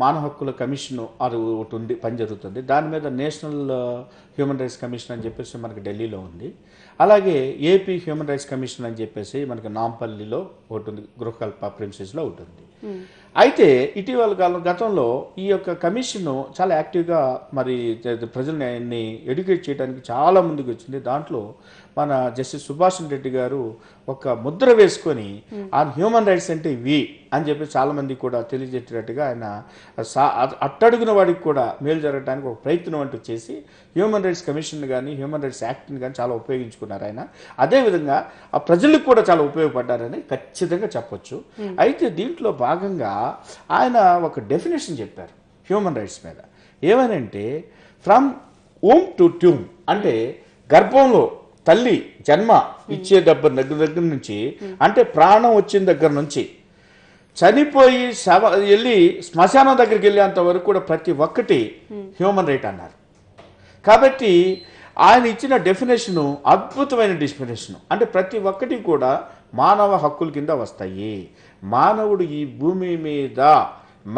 మానవ హక్కుల కమిషన్ అది ఒకటి ఉంది, పని జరుగుతుంది. దాని మీద నేషనల్ హ్యూమన్ రైట్స్ కమిషన్ అని చెప్పేసి మనకి ఢిల్లీలో ఉంది. అలాగే ఏపీ హ్యూమన్ రైట్స్ కమిషన్ అని చెప్పేసి మనకి నాంపల్లిలో ఒకటి ఉంది, గృహకల్ప ప్రిన్సెస్లో ఒకటి ఉంది. అయితే ఇటీవల గతంలో ఈ యొక్క కమిషన్ చాలా యాక్టివ్గా మరి ప్రజల్ని ఎడ్యుకేట్ చేయడానికి చాలా ముందుకు వచ్చింది. దాంట్లో మన జస్టిస్ సుభాష్ రెడ్డి గారు ఒక ముద్ర వేసుకొని ఆన్ హ్యూమన్ రైట్స్ అంటే ఇవి అని చెప్పి చాలామంది కూడా తెలియజేసేటట్టుగా ఆయన అట్టడుగున వాడికి కూడా మేలు జరగడానికి ఒక ప్రయత్నం అంటూ చేసి హ్యూమన్ రైట్స్ కమిషన్ కానీ హ్యూమన్ రైట్స్ యాక్ట్ని కానీ చాలా ఉపయోగించుకున్నారు ఆయన. అదేవిధంగా ఆ ప్రజలకు కూడా చాలా ఉపయోగపడ్డారని ఖచ్చితంగా చెప్పొచ్చు. అయితే దీంట్లో భాగంగా ఆయన ఒక డెఫినేషన్ చెప్పారు హ్యూమన్ రైట్స్ మీద. ఏమనంటే ఫ్రమ్ ఊమ్ టు ట్యూమ్, అంటే గర్భంలో తల్లి జన్మ ఇచ్చే దగ్గర నుంచి, అంటే ప్రాణం వచ్చిన దగ్గర నుంచి చనిపోయి వెళ్ళి శ్మశానం దగ్గరికి వెళ్ళేంత వరకు కూడా ప్రతి ఒక్కటి హ్యూమన్ రైట్ అన్నారు. కాబట్టి ఆయన ఇచ్చిన డెఫినేషను అద్భుతమైన డెఫినేషను. అంటే ప్రతి ఒక్కటి కూడా మానవ హక్కుల కింద వస్తాయి. మానవుడు ఈ భూమి మీద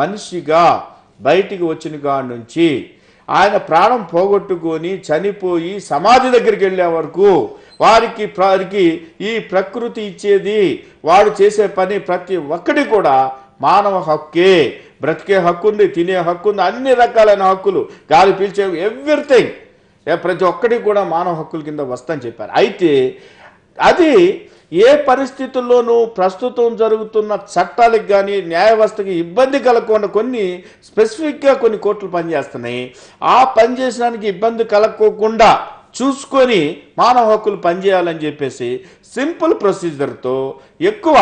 మనిషిగా బయటికి వచ్చిన కాడి నుంచి ఆయన ప్రాణం పోగొట్టుకొని చనిపోయి సమాధి దగ్గరికి వెళ్ళే వరకు వారికి ఈ ప్రకృతి ఇచ్చేది, వాడు చేసే పని ప్రతి ఒక్కటి కూడా మానవ హక్కే. బ్రతికే హక్కు ఉంది, తినే హక్కు ఉంది, అన్ని రకాలైన హక్కులు, గాలి పీల్చే ఎవ్రీథింగ్ ప్రతి ఒక్కటి కూడా మానవ హక్కుల కింద వస్తుందని చెప్పారు. అయితే అది ఏ పరిస్థితుల్లోనూ ప్రస్తుతం జరుగుతున్న చట్టాలకు కానీ న్యాయ వ్యవస్థకి ఇబ్బంది కలగకుండా కొన్ని స్పెసిఫిక్గా కొన్ని కోర్టులు పనిచేస్తున్నాయి. ఆ పనిచేసడానికి ఇబ్బంది కలగకోకుండా చూసుకొని మానవ హక్కులు పనిచేయాలని చెప్పేసి సింపుల్ ప్రొసీజర్తో ఎక్కువ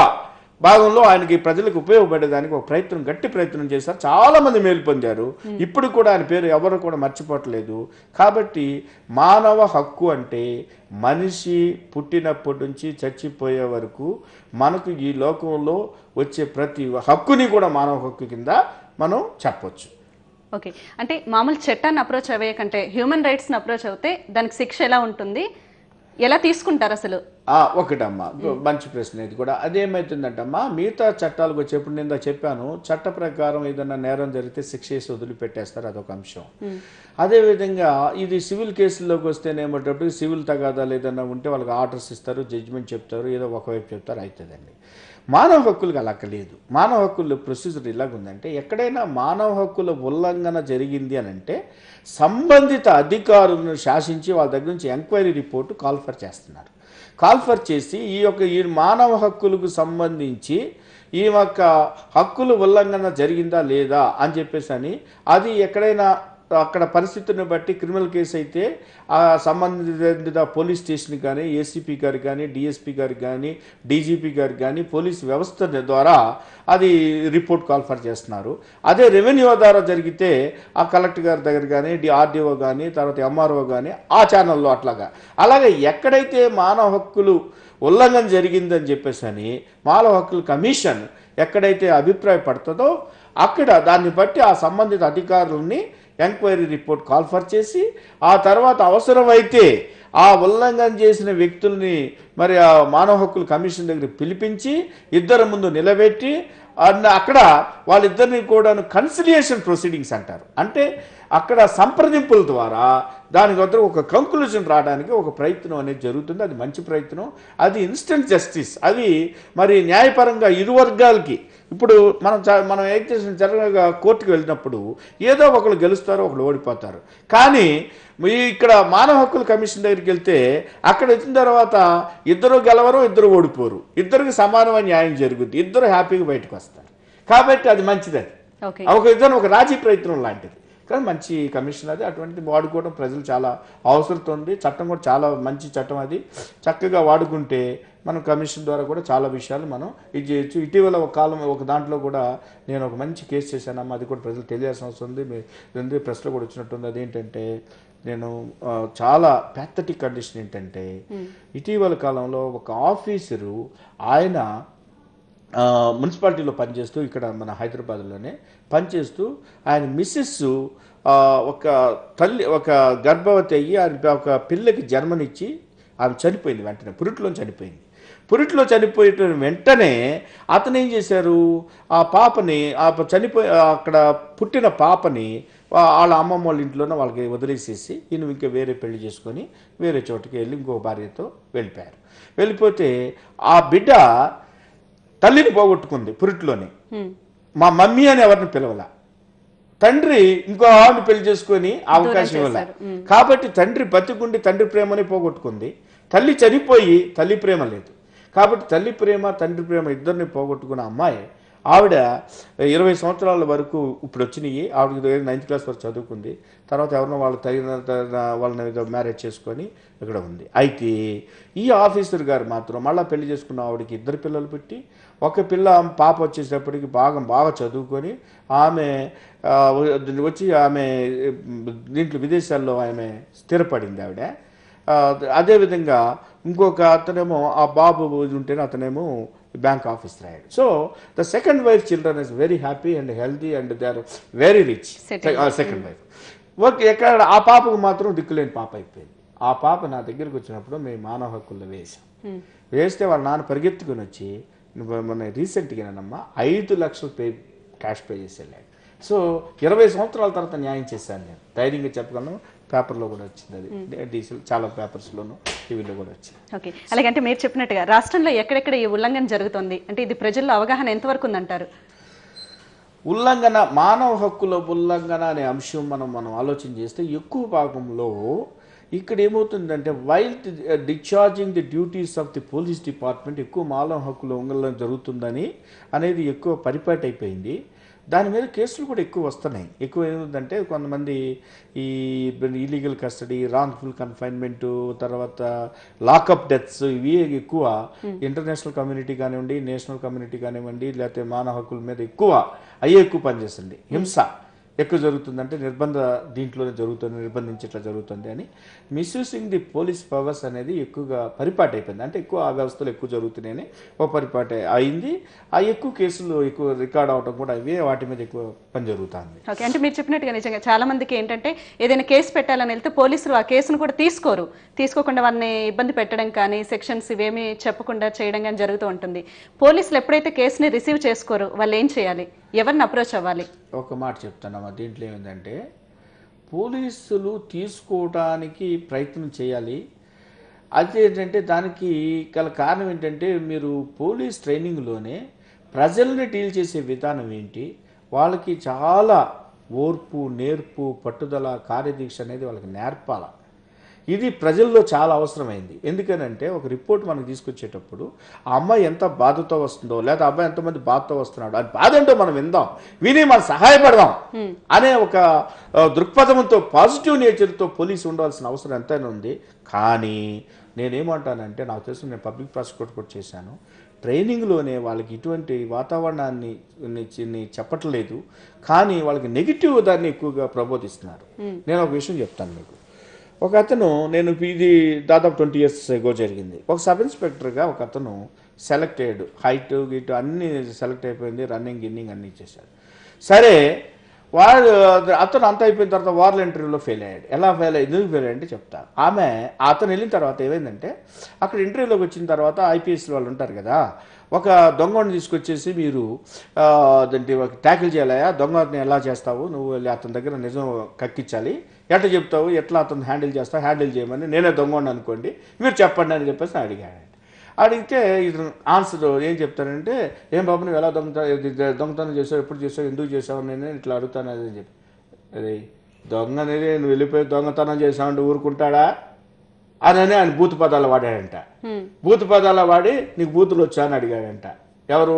భాగంలో ఆయనకి ప్రజలకు ఉపయోగపడేదానికి ఒక ప్రయత్నం, గట్టి ప్రయత్నం చేశారు. చాలామంది మేలు పొందారు. ఇప్పుడు కూడా ఆయన పేరు ఎవరు కూడా మర్చిపోవట్లేదు. కాబట్టి మానవ హక్కు అంటే మనిషి పుట్టినప్పటి నుంచి చచ్చిపోయే వరకు మనకు ఈ లోకంలో వచ్చే ప్రతి హక్కుని కూడా మానవ హక్కు కింద మనం చెప్పొచ్చు. ఓకే, అంటే మామూలు చట్టాన్ని అప్రోచ్ అయ్యే కంటే హ్యూమన్ రైట్స్ని అప్రోచ్ అవుతే దానికి శిక్ష ఎలా ఉంటుంది, ఎలా తీసుకుంటారు అసలు? ఒకటమ్మా, మంచి ప్రశ్న ఇది కూడా. అదేమవుతుందంటమ్మా, మిగతా చట్టాలకు వచ్చేప్పుడు నేను చెప్పాను, చట్ట ప్రకారం ఏదన్నా నేరం జరిగితే శిక్ష వేసి వదిలిపెట్టేస్తారు, అదొక అంశం. అదేవిధంగా ఇది సివిల్ కేసుల్లోకి వస్తేనేమోటప్పుడు సివిల్ తగాదాలు ఏదన్నా ఉంటే వాళ్ళకి ఆర్డర్స్ ఇస్తారు, జడ్జిమెంట్ చెప్తారు, ఏదో ఒకవైపు చెప్తారు, అవుతుందండి. మానవ హక్కులకు అలా లేదు. మానవ హక్కుల ప్రొసీజర్ ఇలాగుందంటే, ఎక్కడైనా మానవ హక్కుల ఉల్లంఘన జరిగింది అని అంటే సంబంధిత అధికారులను శాసించి వాళ్ళ దగ్గర నుంచి ఎంక్వైరీ రిపోర్టు కాల్ఫర్ చేస్తున్నారు. కాల్ఫర్ చేసి ఈ మానవ హక్కులకు సంబంధించి ఈ యొక్క హక్కుల ఉల్లంఘన జరిగిందా లేదా అని చెప్పేసి అని, అది ఎక్కడైనా అక్కడ పరిస్థితిని బట్టి క్రిమినల్ కేసు అయితే ఆ సంబంధిత పోలీస్ స్టేషన్ కానీ, ఏసీపీ గారు కానీ, డిఎస్పీ గారు కానీ, డీజీపీ గారు కానీ పోలీస్ వ్యవస్థ ద్వారా అది రిపోర్ట్ కాల్ఫర్ చేస్తున్నారు. అదే రెవెన్యూ ద్వారా జరిగితే ఆ కలెక్టర్ గారి దగ్గర కానీ, ఆర్డీఓ కానీ, తర్వాత ఎంఆర్ఓ కానీ ఆ ఛానల్లో అలాగే ఎక్కడైతే మానవ హక్కులు ఉల్లంఘన జరిగిందని చెప్పేసి అని మానవ హక్కుల కమిషన్ ఎక్కడైతే అభిప్రాయపడుతుందో అక్కడ దాన్ని బట్టి ఆ సంబంధిత అధికారులని ఎంక్వైరీ రిపోర్ట్ కాల్ఫర్ చేసి ఆ తర్వాత అవసరమైతే ఆ ఉల్లంఘన చేసిన వ్యక్తుల్ని మరి ఆ మానవ హక్కుల కమిషన్ దగ్గర పిలిపించి ఇద్దరు ముందు నిలబెట్టి అక్కడ వాళ్ళిద్దరిని కూడా కన్సిలియేషన్ ప్రొసీడింగ్స్ అంటారు. అంటే అక్కడ సంప్రదింపుల ద్వారా దానికి వద్ద ఒక కంక్లూజన్ రావడానికి ఒక ప్రయత్నం అనేది జరుగుతుంది. అది మంచి ప్రయత్నం, అది ఇన్స్టెంట్ జస్టిస్. అది మరి న్యాయపరంగా ఇరు వర్గాలకి. ఇప్పుడు మనం ఏం చేసిన జనరల్గా కోర్టుకు వెళ్ళినప్పుడు ఏదో ఒకరు గెలుస్తారో ఒకరు ఓడిపోతారు. కానీ ఇక్కడ మానవ హక్కుల కమిషన్ దగ్గరికి వెళ్తే అక్కడ వచ్చిన తర్వాత ఇద్దరు గెలవరు, ఇద్దరు ఓడిపోరు, ఇద్దరికి సమానమైన న్యాయం జరుగుద్ది, ఇద్దరు హ్యాపీగా బయటకు వస్తారు. కాబట్టి అది మంచిది. అది ఇద్దరు ఒక రాజీ ప్రయత్నం లాంటిది. కానీ మంచి కమిషన్ అది. అటువంటి వాడుకోవడం ప్రజలు చాలా అవసరం ఉంది. చట్టం కూడా చాలా మంచి చట్టం, అది చక్కగా వాడుకుంటే మనం కమిషన్ ద్వారా కూడా చాలా విషయాలు మనం ఇది చేయొచ్చు. ఇటీవల ఒక దాంట్లో కూడా నేను ఒక మంచి కేసు చేశానమ్మా, అది కూడా ప్రజలు తెలియాల్సిన అవసరం ఉంది. ప్రెస్లో కూడా వచ్చినట్టుంది. అదేంటంటే నేను చాలా ప్యాథటిక్ కండిషన్ ఏంటంటే, ఇటీవల కాలంలో ఒక ఆఫీసరు ఆయన మున్సిపాలిటీలో పనిచేస్తూ ఇక్కడ మన హైదరాబాద్లోనే పనిచేస్తూ ఆయన మిస్సెస్ ఒక గర్భవతి అయ్యి ఆయన ఒక పిల్లకి జన్మనిచ్చి ఆమె చనిపోయింది. వెంటనే పురిట్లో చనిపోయిన వెంటనే అతను ఏం చేశారు, ఆ పాపని అక్కడ పుట్టిన పాపని వాళ్ళ అమ్మమ్మ వాళ్ళ ఇంట్లోనే వాళ్ళకి వదిలేసేసి ఈయన ఇంకా వేరే పెళ్లి చేసుకొని వేరే చోటుకి వెళ్ళి ఇంకో భార్యతో వెళ్ళిపోతే ఆ బిడ్డ తల్లిని పోగొట్టుకుంది పురిట్లోనే. మా మమ్మీ అని ఎవరిని పిలవాల, తండ్రి ఇంకో ఆవిడని పెళ్లి చేసుకొని అవకాశం ఇవ్వాల. కాబట్టి తండ్రి బతికుండి తండ్రి ప్రేమని పోగొట్టుకుంది, తల్లి చనిపోయి తల్లి ప్రేమ లేదు. కాబట్టి తల్లి ప్రేమ తండ్రి ప్రేమ ఇద్దరిని పోగొట్టుకున్న అమ్మాయి ఆవిడ 20 సంవత్సరాల వరకు ఇప్పుడు వచ్చినాయి. ఆవిడకి 9th క్లాస్ వరకు చదువుకుంది. తర్వాత ఎవరినో వాళ్ళు వాళ్ళని మ్యారేజ్ చేసుకొని ఇక్కడ ఉంది. అయితే ఈ ఆఫీసర్ గారు మాత్రం మళ్ళీ పెళ్లి చేసుకున్న ఆవిడకి 2 పిల్లలు పెట్టి, ఒక పాప వచ్చేటప్పటికి బాగా చదువుకొని ఆమె వచ్చి ఆమె దీంట్లో విదేశాల్లో ఆమె స్థిరపడింది ఆవిడ. అదేవిధంగా ఇంకొక అతనేమో ఆ బాబు ఉంటేనే అతనేమో బ్యాంక్ ఆఫీసర్ అయ్యాడు. So the second wife children is very happy and healthy and they are very rich. Second wife okay, ఎక్కడ ఆ పాపకు మాత్రం దిక్కులేని పాప అయిపోయింది. ఆ పాప నా దగ్గరికి వచ్చినప్పుడు మేము మానవ హక్కుల్లో వేస్తే వాళ్ళ నాన్న పరిగెత్తుకుని వచ్చి మన రీసెంట్గానమ్మా 5 లక్షలు క్యాష్ పే చేసి వెళ్ళాడు. సో 20 సంవత్సరాల తర్వాత న్యాయం చేశాను నేను, ధైర్యంగా చెప్పగలను. పేపర్లో కూడా వచ్చింది, అది డీసీలు చాలా పేపర్స్లోను టీవీలో కూడా వచ్చింది. ఓకే, అలాగంటే మీరు చెప్పినట్టుగా రాష్ట్రంలో ఎక్కడెక్కడ ఈ ఉల్లంఘన జరుగుతుంది అంటే ఇది ప్రజల్లో అవగాహన ఎంతవరకు ఉందంటారు? ఉల్లంఘన, మానవ హక్కుల ఉల్లంఘన అనే అంశం మనం ఆలోచన చేస్తే ఎక్కువ భాగంలో ఇక్కడ ఏమవుతుందంటే while discharging the duties of the police department ఎక్కువ మానవ హక్కుల ఉల్లంఘన జరుగుతుందని అనేది ఎక్కువ పరిపాటి అయిపోయింది. దాని మీద కేసులు కూడా ఎక్కువ వస్తున్నాయి. ఎక్కువ ఏముందంటే కొంతమంది ఈ ఇల్లీగల్ కస్టడీ, రాంగ్ఫుల్ కన్ఫైన్మెంటు, తర్వాత లాకప్ డెత్స్, ఇవి ఎక్కువ ఇంటర్నేషనల్ కమ్యూనిటీ కానివ్వండి, నేషనల్ కమ్యూనిటీ కానివ్వండి, లేకపోతే మానవ హక్కుల మీద ఎక్కువ పనిచేస్తుంది. హింస ఎక్కువ జరుగుతుందంటే దీంట్లోనే జరుగుతుంది, నిర్బంధించేట్లా జరుగుతుంది అని మిస్యూసింగ్ ది పోలీస్ పవర్స్ అనేది ఎక్కువగా పరిపాటి అయిపోయింది. అంటే ఎక్కువ ఆ వ్యవస్థలు ఎక్కువ జరుగుతున్నాయని ఒక పరిపాటి అయింది. ఆ ఎక్కువ కేసులు ఎక్కువ రికార్డ్ అవడం కూడా అవే వాటి మీద ఎక్కువ పని జరుగుతుంది. ఓకే, అంటే మీరు చెప్పినట్టుగా నిజంగా చాలా మందికి ఏంటంటే ఏదైనా కేసు పెట్టాలని వెళ్తే పోలీసులు ఆ కేసును కూడా తీసుకోకుండా వాళ్ళని ఇబ్బంది పెట్టడం కానీ, సెక్షన్స్ ఇవేమీ చెప్పకుండా చేయడం కానీ జరుగుతూ ఉంటుంది. పోలీసులు ఎప్పుడైతే కేసుని రిసీవ్ చేసుకోరు వాళ్ళు ఏం చేయాలి, ఎవరిని అప్రోచ్ అవ్వాలి? ఒక మాట చెప్తాను, దీంట్లో ఏమిటంటే పోలీసులు తీసుకోవడానికి ప్రయత్నం చేయాలి. అది ఏంటంటే దానికి గల కారణం ఏంటంటే మీరు పోలీస్ ట్రైనింగ్లోనే ప్రజల్ని డీల్ చేసే విధానం ఏంటి, వాళ్ళకి చాలా ఓర్పు, నేర్పు, పట్టుదల, కార్యదీక్ష అనేది వాళ్ళకి నేర్పాల. ఇది ప్రజల్లో చాలా అవసరమైంది. ఎందుకనంటే ఒక రిపోర్ట్ మనకు తీసుకొచ్చేటప్పుడు ఆ అమ్మాయి ఎంత బాధతో వస్తుందో, లేదా అబ్బాయి ఎంతమంది బాధతో వస్తున్నాడో, అది బాధ ఏంటో మనం విందాం, విని మనం సహాయపడదాం అనే ఒక దృక్పథంతో, పాజిటివ్ నేచర్తో పోలీసు ఉండాల్సిన అవసరం ఎంతైనా ఉంది. కానీ నేనేమంటానంటే, నాకు తెలుసు, నేను పబ్లిక్ ప్రాసిక్యూటర్ కూడా చేశాను, ట్రైనింగ్లోనే వాళ్ళకి ఇటువంటి వాతావరణాన్ని చెప్పట్లేదు, కానీ వాళ్ళకి నెగిటివ్ దాన్ని ఎక్కువగా ప్రబోధిస్తున్నారు. నేను ఒక విషయం చెప్తాను మీకు. ఒక అతను, నేను ఇది దాదాపు 20 years ago జరిగింది. ఒక సబ్ ఇన్స్పెక్టర్గా ఒక అతను సెలెక్ట్ అయ్యాడు, హైట్ గిట్ అన్నీ సెలెక్ట్ అయిపోయింది, రన్నింగ్ అన్నీ ఇచ్చేసాడు. సరే, అతను అంత అయిపోయిన తర్వాత వార్ల ఇంటర్వ్యూలో ఫెయిల్ అయ్యాడు. ఎందుకు ఫెయిల్ అయ్యాడంటే చెప్తా. అతను వెళ్ళిన తర్వాత ఏమైందంటే, అక్కడ ఇంటర్వ్యూలోకి వచ్చిన తర్వాత IPS వాళ్ళు ఉంటారు కదా, ఒక దొంగని తీసుకొచ్చేసి మీరు అదేంటి ట్యాకిల్ చేయాలయా, దొంగని ఎలా చేస్తావు నువ్వు, వెళ్ళి అతని దగ్గర నిజం కక్కించాలి, ఎట్లా చెప్తావు, ఎట్లా అతను హ్యాండిల్ చేయమని, నేనే దొంగని అనుకోండి, మీరు చెప్పండి అని చెప్పేసి అడిగాడు. అడిగితే ఇది ఆన్సర్ ఏం చెప్తానంటే, ఏం బాబు నువ్వు ఎలా దొంగతనం చేసావు, ఎప్పుడు చేసావు, ఎందుకు చేసావు, నేను ఇట్లా అడుగుతాను అది అని చెప్పి. అదే దొంగ అనేది నువ్వు వెళ్ళిపోయి దొంగతనం చేసావంటే ఊరుకుంటాడా అని ఆయన బూతు పదాలు వాడాడంట. బూతు పదాలు వాడి నీకు బూతులు వచ్చా అని అడిగాడంట. ఎవరు?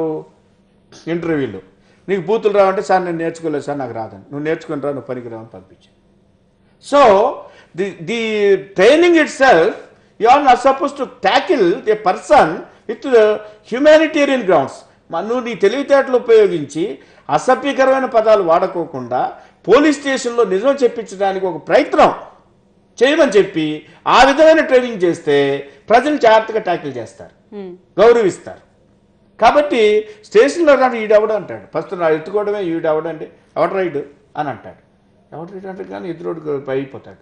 ఇంటర్వ్యూలో. నీకు బూతులు రావంటే, సార్ నేను నేర్చుకోలేదు సార్, నాకు రాదని. నువ్వు నేర్చుకుని రా, నువ్వు పనికి రావని పంపించాను. So the training it self, you are not supposed to tackle a person with the humanitarian grounds. నువ్వు నీ తెలివితేటలు ఉపయోగించి అసభ్యకరమైన పదాలు వాడుకోకుండా పోలీస్ స్టేషన్లో నిజం చెప్పించడానికి ఒక ప్రయత్నం చేయమని చెప్పి ఆ విధమైన ట్రైనింగ్ చేస్తే ప్రజలు జాగ్రత్తగా ట్యాకిల్ చేస్తారు, గౌరవిస్తారు. కాబట్టి స్టేషన్లో రాడు ఈడెవడు అంటాడు, ఫస్ట్ నా ఎత్తుకోవడమే ఈడెవడంటే ఎవడు రైడు అని అంటాడు. ఎవడు రైడు అంటే కానీ ఎదురోడు అయిపోతాడు.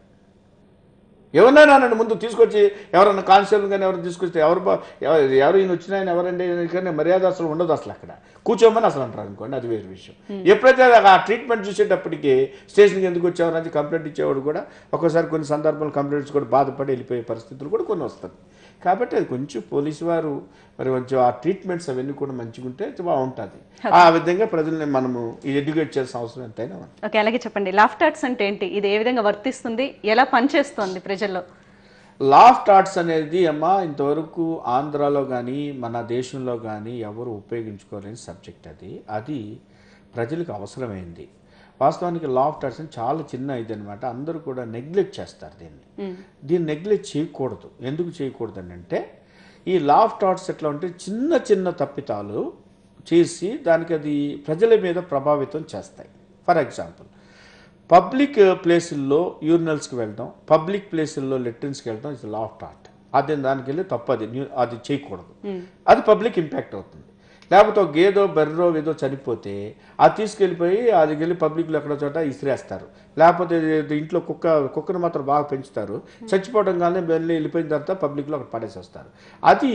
ఎవరైనా నన్ను ముందు తీసుకొచ్చి ఎవరన్నా కానిస్టేబుల్ కానీ ఎవరు తీసుకొస్తే ఎవరు ఈయన వచ్చిన ఆయన ఎవరండి కానీ మర్యాద అసలు ఉండదు. అసలు అక్కడ కూర్చోమని అసలు అంటారు అనుకోండి, అది వేరే విషయం. ఎప్పుడైతే ఆ ట్రీట్మెంట్ చూసేటప్పటికి స్టేషన్కి ఎందుకు వచ్చేవారు అని కంప్లైంట్ ఇచ్చేవాడు కూడా ఒక్కోసారి కొన్ని సందర్భాలు కంప్లైంట్స్ కూడా బాధపడి వెళ్ళిపోయే పరిస్థితులు కూడా కొన్ని వస్తుంది. కాబట్టి అది కొంచెం పోలీసు వారు మరి కొంచెం ఆ ట్రీట్మెంట్స్ అవన్నీ కూడా మంచిగా ఉంటే బాగుంటుంది. ఆ విధంగా ప్రజల్ని మనము ఎడ్యుకేట్ చేయాల్సిన అవసరం ఎంతైనా ఉంది. ఓకే, అలాగే చెప్పండి, లాఫ్ట్ ఆర్ట్స్ అంటే ఏంటి, ఇది ఏ విధంగా వర్తిస్తుంది, ఎలా పనిచేస్తుంది ప్రజల్లో? లాఫ్ట్ ఆర్ట్స్ అనేది అమ్మా ఇంతవరకు ఆంధ్రాలో కానీ మన దేశంలో కానీ ఎవరు ఉపయోగించుకోలేని సబ్జెక్ట్. అది ప్రజలకు అవసరమైంది. వాస్తవానికి లాఫ్ట్ ఆర్ట్స్ అని చాలా చిన్న ఇది అనమాట. అందరూ కూడా నెగ్లెక్ట్ చేస్తారు దీన్ని నెగ్లెక్ట్ చేయకూడదు. ఎందుకు చేయకూడదు అని అంటే, ఈ లాఫ్ట్ ఆర్ట్స్ ఎట్లా అంటే చిన్న చిన్న తప్పితాలు చేసి దానికి అది ప్రజల మీద ప్రభావితం చేస్తాయి. ఫర్ ఎగ్జాంపుల్, పబ్లిక్ ప్లేసుల్లో యూరినల్స్కి వెళ్ళడం, పబ్లిక్ ప్లేసుల్లో లెట్రిన్స్కి వెళ్ళడం ఇస్ లాఫ్ట్ ఆర్ట్. దానికి వెళ్ళి తప్పు, అది చేయకూడదు. అది పబ్లిక్ ఇంపాక్ట్ అవుతుంది. లేకపోతే ఒక గేదో బెర్రో ఏదో చనిపోతే అది తీసుకెళ్ళిపోయి అది వెళ్ళి పబ్లిక్లో ఎక్కడో చోట ఇసిరేస్తారు. లేకపోతే ఇంట్లో కుక్కను మాత్రం బాగా పెంచుతారు, చచ్చిపోవడం కానీ వెళ్ళిపోయిన తర్వాత పబ్లిక్లో అక్కడ పడేసి వస్తారు. అది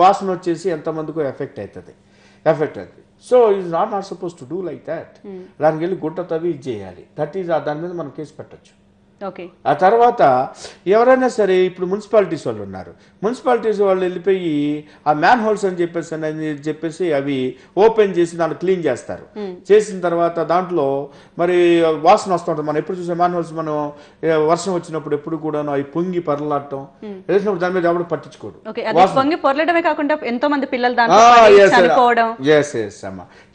వాసన వచ్చేసి ఎంతమందికో ఎఫెక్ట్ అవుతుంది. So is not suppose to do like that. దానికి వెళ్ళి గుట్ట తవ్వి ఇది చేయాలి. దాని మీద మనం కేసు పెట్టచ్చు. ఆ తర్వాత ఎవరైనా సరే, ఇప్పుడు మున్సిపాలిటీస్ వాళ్ళు ఉన్నారు, మున్సిపాలిటీస్ వాళ్ళు వెళ్ళిపోయి ఆ మ్యాన్ హోల్స్ అని చెప్పేసి అవి ఓపెన్ చేసి దాన్ని క్లీన్ చేస్తారు. చేసిన తర్వాత దాంట్లో మరి వాసన వస్తుంటుంది. మనం ఎప్పుడు చూసే మ్యాన్ హోల్స్ మనం వర్షం వచ్చినప్పుడు ఎప్పుడు కూడా అవి పొంగి పర్లాడటం వేసినప్పుడు దాని మీద ఎవరు పట్టించుకోడు.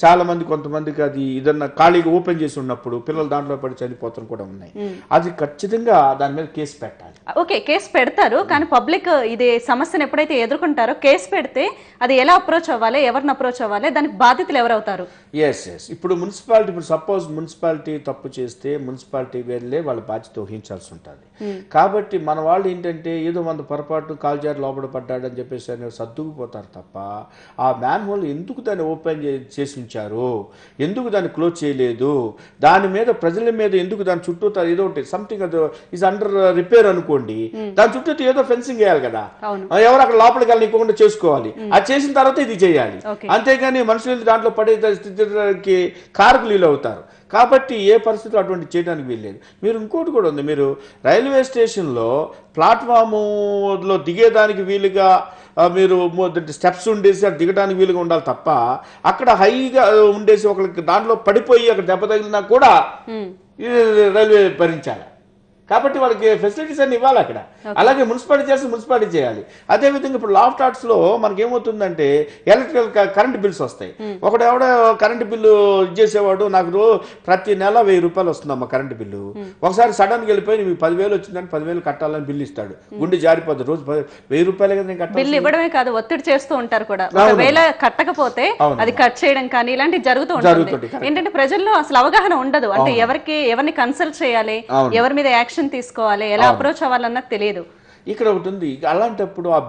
చాలా మంది కొంతమందికి అది ఏదన్నా ఖాళీగా ఓపెన్ చేసి ఉన్నప్పుడు పిల్లలు దాంట్లో పడి చనిపోతాం కూడా ఉన్నాయి. అది ఖచ్చితంగా దాని మీద కేసు పెట్టాలి. ఓకే, కేసు పెడతారు, కానీ పబ్లిక్ ఇది సమస్యను ఎప్పుడైతే ఎదుర్కొంటారో కేసు పెడితే అది ఎలా అప్రోచ్ అవ్వాలి, ఎవరిని అప్రోచ్ అవ్వాలి, దానికి బాధితులు ఎవరవుతారు? ఇప్పుడు సపోజ్ మున్సిపాలిటీ తప్పు చేస్తే మున్సిపాలిటీ వెళ్ళే వాళ్ళ బాధ్యత వహించాల్సి ఉంటుంది. కాబట్టి మన వాళ్ళు ఏంటంటే ఏదో మన పొరపాటు కాల్జారు లోపల పడ్డాడని చెప్పేసి అని సర్దుకుపోతారు తప్ప ఆ మ్యాన్ హోల్ ఎందుకు దాన్ని ఓపెన్ చేసి ఉంచారు, ఎందుకు దాన్ని క్లోజ్ చేయలేదు, దాని మీద ప్రజల మీద ఎందుకు దాని చుట్టూ ఏదో ఒకటి సంథింగ్ ఈజ్ అండర్ రిపేర్ అనుకోండి, దాని చుట్టూ ఏదో ఫెన్సింగ్ వేయాలి కదా, ఎవరు అక్కడ లోపలికి వెళ్ళకుండా చేసుకోవాలి. అది చేసిన తర్వాత ఇది చేయాలి. అంతేగాని మనుషులు దాంట్లో పడే స్థితికి కారకులు అవుతారు. కాబట్టి ఏ పరిస్థితులు అటువంటి చేయడానికి వీల్లేదు. మీరు ఇంకోటి కూడా ఉంది, మీరు రైల్వే స్టేషన్లో ప్లాట్ఫామ్లో దిగేదానికి వీలుగా మీరు స్టెప్స్ ఉండేసి అది దిగడానికి వీలుగా ఉండాలి తప్ప అక్కడ హైగా ఉండేసి ఒకరికి దాంట్లో పడిపోయి అక్కడ దెబ్బ తగిలినా కూడా రైల్వే భరించాలి. కాబట్టి వాళ్ళకి ఫెసిలిటీస్ అన్ని ఇవ్వాలి అక్కడ. అలాగే మున్సిపాలిటీ చేస్తే మున్సిపాలిటీ చేయాలి. అదేవిధంగా ఇప్పుడు లాఫ్ట్ ఆర్ట్స్ లో మనకి ఏమవుతుందంటే ఎలక్ట్రికల్ కరెంట్ బిల్స్ వస్తాయి. ఎవడో కరెంట్ బిల్లు ఇచ్చేసేవాడు, నాకు ప్రతి నెల 1000 రూపాయలు వస్తుందమ్మా కరెంట్ బిల్లు. ఒకసారి సడన్ గా వెళ్ళిపోయి మీకు 10,000 వచ్చిందని 10,000 కట్టాలని బిల్లు ఇస్తాడు. గుండె జారిపోద్ది. రోజు 1000 రూపాయలే కదా నేను కట్టాలి. బిల్లు ఇవ్వడమే కాదు, ఒత్తిడి చేస్తూ ఉంటారు కూడా. ఒకవేళ కట్టకపోతే అది కట్ చేయడం కానీ ఇలాంటివి జరుగుతూ ఉంటుంది. ఏంటంటే ప్రజల్లో అసలు అవగాహన ఉండదు. అంటే ఎవరిని కన్సల్ట్ చేయాలి, ఎవరి మీద యాక్షన్ తీసుకోవాలి, ఎలా అప్రోచ్ అవ్వాలన్నది తెలియదు. ఇక్కడ ఒకటి ఉంది. అలాంటప్పుడు ఆ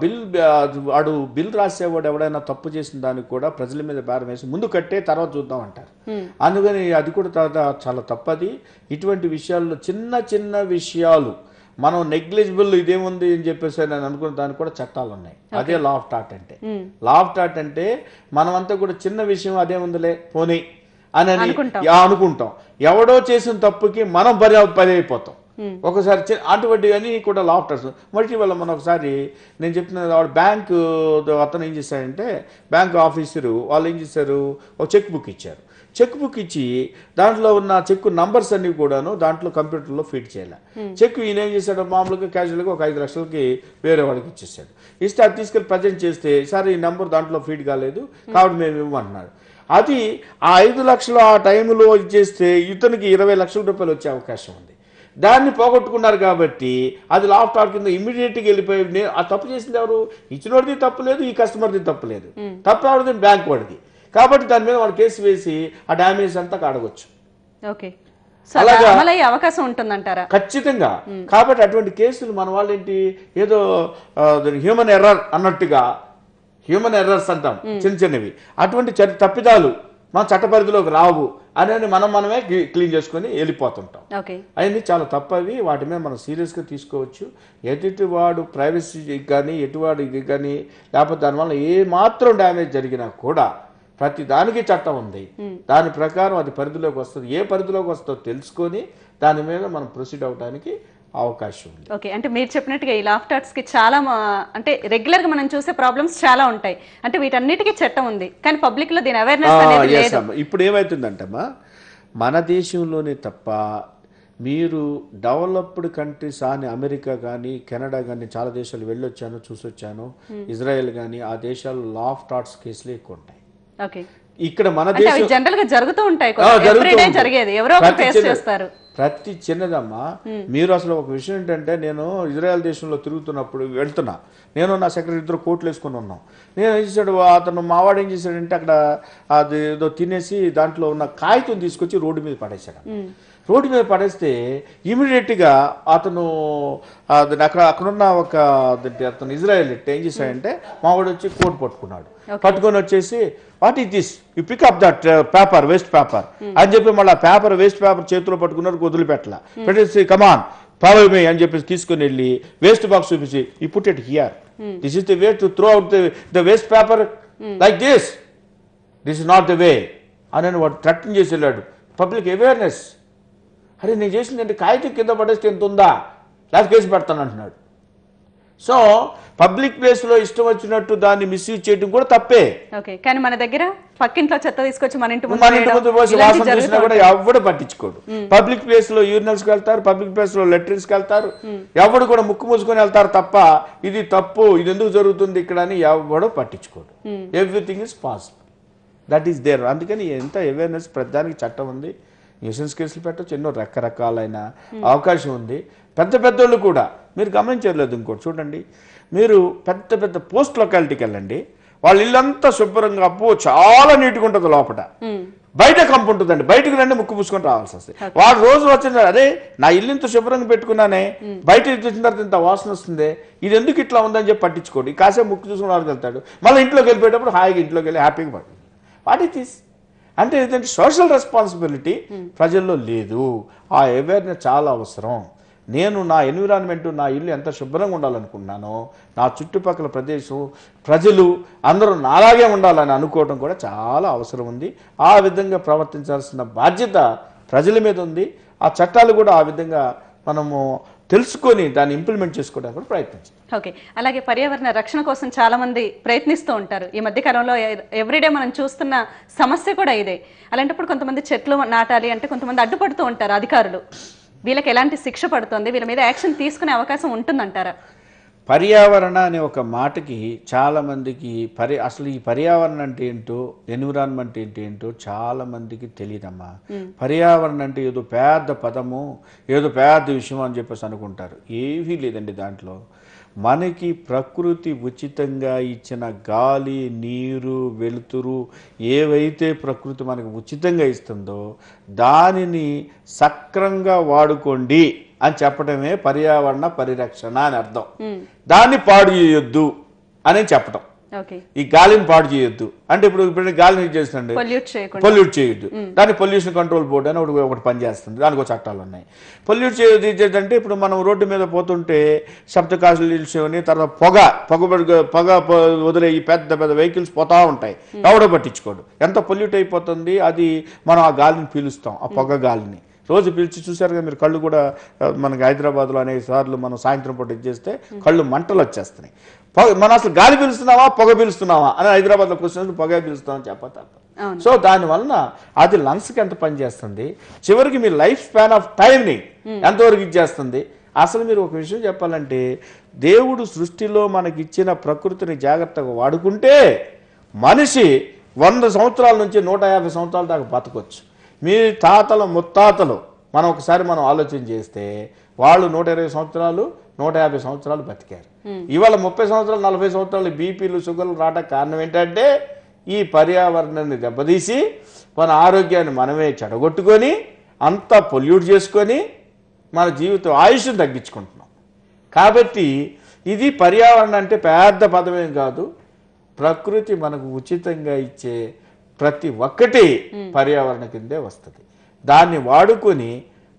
వాడు బిల్ రాసేవాడు ఎవడైనా తప్పు చేసిన దానికి కూడా ప్రజల మీద భారం వేసి ముందు కట్టే తర్వాత చూద్దాం అంటారు. అందుకని అది కూడా చాలా తప్పది. ఇటువంటి విషయాల్లో చిన్న చిన్న విషయాలు మనం నెగ్లిజిబుల్ ఇదేముంది అని చెప్పేసి నేను అనుకున్న దానికి కూడా చట్టాలు ఉన్నాయి. అదే లాఫ్ట్ ఆర్ట్ అంటే. లాఫ్ట్ ఆర్ట్ అంటే మనమంతా కూడా చిన్న విషయం అదేముందిలే పోనీ అని అనుకుంటాం. ఎవడో చేసిన తప్పుకి మనం బలి అయిపోతాం. ఒకసారి అటువంటి అని కూడా లాఫ్ట్ ఆర్ట్స్. మరి వల్ల మనం ఒకసారి నేను చెప్తున్నా, వాడు బ్యాంకు అతను ఏం చేశాడంటే, బ్యాంక్ ఆఫీసరు వాళ్ళు ఏం చేశారు, ఒక చెక్ బుక్ ఇచ్చారు. చెక్ బుక్ ఇచ్చి దాంట్లో ఉన్న చెక్ నంబర్స్ అన్ని కూడాను దాంట్లో కంప్యూటర్లో ఫీడ్ చేయాలి. చెక్ ఈయన ఏం చేశాడు, మామూలుగా క్యాజువల్గా ఒక 5 లక్షలకి వేరే వాళ్ళకి ఇచ్చేసాడు. ఇస్తే అది తీసుకెళ్ళి ప్రజెంట్ చేస్తే, సార్ ఈ నెంబర్ దాంట్లో ఫీడ్ కాలేదు కాబట్టి మేము ఇవ్వమంటున్నారు. అది ఆ 5 లక్షలు ఆ టైంలో ఇచ్చేస్తే ఇతనికి 20 లక్షల రూపాయలు వచ్చే అవకాశం ఉంది. దాన్ని పోగొట్టుకున్నారు కాబట్టి అది లాఫ్ట్ ఆర్ట్ కింద ఇమ్మీడియట్గా వెళ్ళిపోయి ఆ తప్పు చేసింది ఎవరు, ఇచ్చినోడిది తప్పు లేదు, ఈ కస్టమర్ది తప్పు లేదు, తప్పు ఎవరిది బ్యాంక్ వాడిది. కాబట్టి దాని మీద వాడు కేసు వేసి ఆ డ్యామేజ్ అంతా కాడవచ్చు. అవకాశం ఉంటుందంటారా? ఖచ్చితంగా. కాబట్టి అటువంటి కేసులు మన వాళ్ళు ఏంటి ఏదో హ్యూమన్ ఎర్రర్ అన్నట్టుగా, హ్యూమన్ ఎర్రర్స్ అంటాం చిన్న చిన్నవి, అటువంటి తప్పిదాలు మన చట్ట పరిధిలోకి రావు అనేది మనమే క్లీన్ చేసుకొని వెళ్ళిపోతుంటాం. అవన్నీ చాలా తప్పవి. వాటి మీద మనం సీరియస్గా తీసుకోవచ్చు. ఎదుటివాడు ప్రైవసీ కానీ ఎటువాడు ఇది కానీ లేకపోతే దానివల్ల ఏ మాత్రం డ్యామేజ్ జరిగినా కూడా ప్రతి దానికి చట్టం ఉంది. దాని ప్రకారం అది పరిధిలోకి వస్తుంది. ఏ పరిధిలోకి వస్తుందో తెలుసుకొని దాని మీద మనం ప్రొసీడ్ అవడానికి అవకాశం ఉంది. ఓకే, అంటే మీరు చెప్పినట్టుగా ఈ లాఫ్ట్ ఆర్ట్స్ కి చాలా అంటే రెగ్యులర్ గా మనం చూసే ప్రాబ్లమ్స్ చాలా ఉంటాయి. అంటే వీటన్నిటికీ చట్టం ఉంది, కానీ పబ్లిక్ లో దీని అవేర్నెస్ అనేది లేదు. ఇప్పుడు ఏమవుతుందంటమ్మా, మన దేశంలోనే తప్ప మీరు డెవలప్డ్ కంట్రీస్ అని అమెరికా కానీ కెనడా కానీ చాలా దేశాలు వెళ్ళొచ్చాను, చూసొచ్చాను. ఇజ్రాయెల్ కానీ ఆ దేశాల్లో లాఫ్ట్ ఆర్ట్స్ కేసులు ఎక్కువ ఉంటాయి. ఓకే, ఇక్కడ మన దేశం జనరల్ గా జరుగుతూ ఉంటాయి, జరిగేది ఎవరో ఒకరు ఫేస్ చేస్తారు. ప్రతి చిన్నదమ్మా. మీరు అసలు ఒక విషయం ఏంటంటే, నేను ఇజ్రాయెల్ దేశంలో తిరుగుతున్నప్పుడు వెళ్తున్నా, నేను నా సెక్రటరీ ఇద్దరు కోట్లు వేసుకొని ఉన్నాం. నేను ఏం చేశాడు, అతను మావాడు ఏం చేశాడంటే అక్కడ అది ఏదో తినేసి దాంట్లో ఉన్న కాగితం తీసుకొచ్చి రోడ్డు మీద పడేశాడు. రోడ్డు మీద పడేస్తే ఇమీడియట్గా అతను అక్కడున్న ఒక అతను ఇజ్రాయెల్ ఏం చేశాడంటే మావాడు వచ్చి కోట్ పట్టుకున్నాడు. పట్టుకొని వచ్చేసి what is this, you pick up that paper, waste paper అని చెప్పి మళ్ళీ పేపర్, వేస్ట్ పేపర్ చేతిలో పట్టుకున్నారు, వదిలిపెట్టల పెట్టేసి కమాన్ ఫాలో మీ అని చెప్పేసి తీసుకుని వెళ్ళి వేస్ట్ బాక్స్ చూపించి ఈ put it here, this is the way to throw out the waste paper like this is not the way అని వాడు థ్రెటన్ చేసి వెళ్ళాడు. Public awareness. అరే నేను చేసిందంటే కాగితం కింద పడేస్తే ఎంత ఉందా, లేకపోతే కేసు పెడతాను అంటున్నాడు. సో పబ్లిక్ ప్లేస్ లో ఇష్టం వచ్చినట్టు దాన్ని మిస్యూజ్ చేయడం కూడా తప్పే. ఓకే, కానీ మన దగ్గర పక్కింట్లో చెత్త తీసుకొచ్చి మన ఇంటి ముందు పోసి వాసన చూసినా కూడా ఎవడు పట్టించుకోడు. పబ్లిక్ ప్లేస్ లో యూరినల్స్ కి వెళ్తారు, పబ్లిక్ ప్లేస్ లో లెట్రిన్స్ కి వెళ్తారు, ఎవడు కూడా ముక్కు మూసుకొని వెళ్తారు తప్ప ఇది తప్పు, ఇది ఎందుకు జరుగుతుంది ఇక్కడ అని ఎవడో పట్టించుకోడు. Everything is possible, that is there. అందుకని ఎంత అవేర్నెస్, ప్రతిదానికి చట్టం ఉంది, న్యూసెన్స్ కేసులు పెట్టచ్చు, ఎన్నో రకరకాలైన అవకాశం ఉంది. పెద్ద పెద్దోళ్ళు కూడా మీరు గమనించలేదు. ఇంకోటి చూడండి, మీరు పెద్ద పెద్ద పోస్ట్ లొకాలిటీకి వెళ్ళండి, వాళ్ళ ఇల్లంతా శుభ్రంగా చాలా నీట్గా ఉంటుంది, లోపల బయట కంపు ఉంటుందండి, బయటకు రండి ముక్కు పూసుకొని రావాల్సి వస్తుంది. వాడు రోజు వచ్చిన అరే నా ఇల్లు ఇంత శుభ్రంగా పెట్టుకున్నానే, బయట వచ్చిన తర్వాత ఇంత వాసన వస్తుంది, ఇది ఎందుకు ఇట్లా ఉందని చెప్పి పట్టించుకోండి. కాసేపు ముక్కు చూసుకుని వాళ్ళకి వెళ్తాడు, మళ్ళీ ఇంట్లోకి వెళ్ళిపోయేటప్పుడు హాయిగా ఇంట్లోకి వెళ్ళి హ్యాపీగా పడుతుంది. వాట్ ఇట్ ఈస్ అంటే ఏంటంటే సోషల్ రెస్పాన్సిబిలిటీ ప్రజల్లో లేదు. ఆ అవేర్నెస్ చాలా అవసరం. నేను నా ఎన్విరాన్మెంట్, నా ఇల్లు ఎంత శుభ్రంగా ఉండాలనుకున్నానో, నా చుట్టుపక్కల ప్రదేశం ప్రజలు అందరూ నాలాగే ఉండాలని అనుకోవడం కూడా చాలా అవసరం ఉంది. ఆ విధంగా ప్రవర్తించాల్సిన బాధ్యత ప్రజల మీద ఉంది. ఆ చట్టాలు కూడా ఆ విధంగా మనము తెలుసుకొని దాన్ని ఇంప్లిమెంట్ చేసుకోవడానికి కూడా ప్రయత్నించాలి. ఓకే, అలాగే పర్యావరణ రక్షణ కోసం చాలా మంది ప్రయత్నిస్తూ ఉంటారు. ఈ మధ్య కాలంలో ఎవ్రీడే మనం చూస్తున్న సమస్య కూడా ఇదే. అలాంటప్పుడు కొంతమంది చెట్లు నాటాలి అంటే కొంతమంది అడ్డుపడుతూ ఉంటారు అధికారులు. వీళ్ళకి ఎలాంటి శిక్ష పడుతుంది, వీళ్ళ మీద యాక్షన్ తీసుకునే అవకాశం ఉంటుందంటారా? పర్యావరణ అనే ఒక మాటకి చాలా మందికి అసలు ఈ పర్యావరణం అంటే ఏంటో, ఎన్విరాన్మెంట్ ఏంటో చాలా మందికి తెలియదమ్మా. పర్యావరణం అంటే ఏదో పెద్ద పదము, ఏదో పెద్ద విషయం అని చెప్పేసి అనుకుంటారు. ఏమీ లేదండి. దాంట్లో మనకి ప్రకృతి ఉచితంగా ఇచ్చిన గాలి, నీరు, వెలుతురు ఏవైతే ప్రకృతి మనకు ఉచితంగా ఇస్తుందో దానిని సక్రంగా వాడుకోండి అని చెప్పడమే పర్యావరణ పరిరక్షణ అని అర్థం. దాన్ని పాడు చేయొద్దు అని చెప్పడం. ఈ గాలిని పాడు చేయొద్దు అంటే ఇప్పుడు గాలిని చేస్తుంది, పొల్యూట్ చేయొద్దు. దాని పొల్యూషన్ కంట్రోల్ బోర్డు అని ఒకటి పనిచేస్తుంది, దానికి చట్టాలు ఉన్నాయి. పొల్యూట్ చేయొద్దు అంటే ఇప్పుడు మనం రోడ్డు మీద పోతుంటే శబ్ద కాలుష్యం, తర్వాత పొగ వదిలే ఈ పెద్ద పెద్ద వెహికల్స్ పోతా ఉంటాయి, ఎవడో పట్టించుకోడు. ఎంత పొల్యూట్ అయిపోతుంది అది. మనం ఆ గాలిని పీలుస్తాం, ఆ పొగ గాలిని రోజు పీల్చి చూసారు కదా మీరు. కళ్ళు కూడా మనకి హైదరాబాద్లో అనేక సార్లు మనం సాయంత్రం పూట ఇచ్చేస్తే కళ్ళు మంటలు వచ్చేస్తున్నాయి. మనం అసలు గాలి పీలుస్తున్నావా పొగ పీలుస్తున్నావా అని హైదరాబాద్లో కూర్చున్నప్పుడు పొగ పీలుస్తున్నామని చెప్పతారు. సో దానివలన అది లంగ్స్కి ఎంత పనిచేస్తుంది, చివరికి మీ లైఫ్ స్పాన్ ఆఫ్ టైంని ఎంతవరకు ఇచ్చేస్తుంది. అసలు మీరు ఒక విషయం చెప్పాలంటే, దేవుడు సృష్టిలో మనకి ఇచ్చిన ప్రకృతిని జాగ్రత్తగా వాడుకుంటే మనిషి 100 సంవత్సరాల నుంచి 150 సంవత్సరాల దాకా బతకొచ్చు. మీ తాతలు ముత్తాతలు మనం ఒకసారి ఆలోచన చేస్తే వాళ్ళు 120 సంవత్సరాలు 150 సంవత్సరాలు బతికారు. ఇవాళ 30 సంవత్సరాలు 40 సంవత్సరాలు బీపీలు షుగర్లు రావడానికి కారణం ఏంటంటే ఈ పర్యావరణాన్ని దెబ్బతీసి మన ఆరోగ్యాన్ని మనమే చెడగొట్టుకొని అంతా పొల్యూట్ చేసుకొని మన జీవితం ఆయుష్ను తగ్గించుకుంటున్నాం. కాబట్టి ఇది పర్యావరణం అంటే పెద్ద పదమేం కాదు. ప్రకృతి మనకు ఉచితంగా ఇచ్చే ప్రతి ఒక్కటి పర్యావరణ కిందే వస్తుంది. దాన్ని వాడుకొని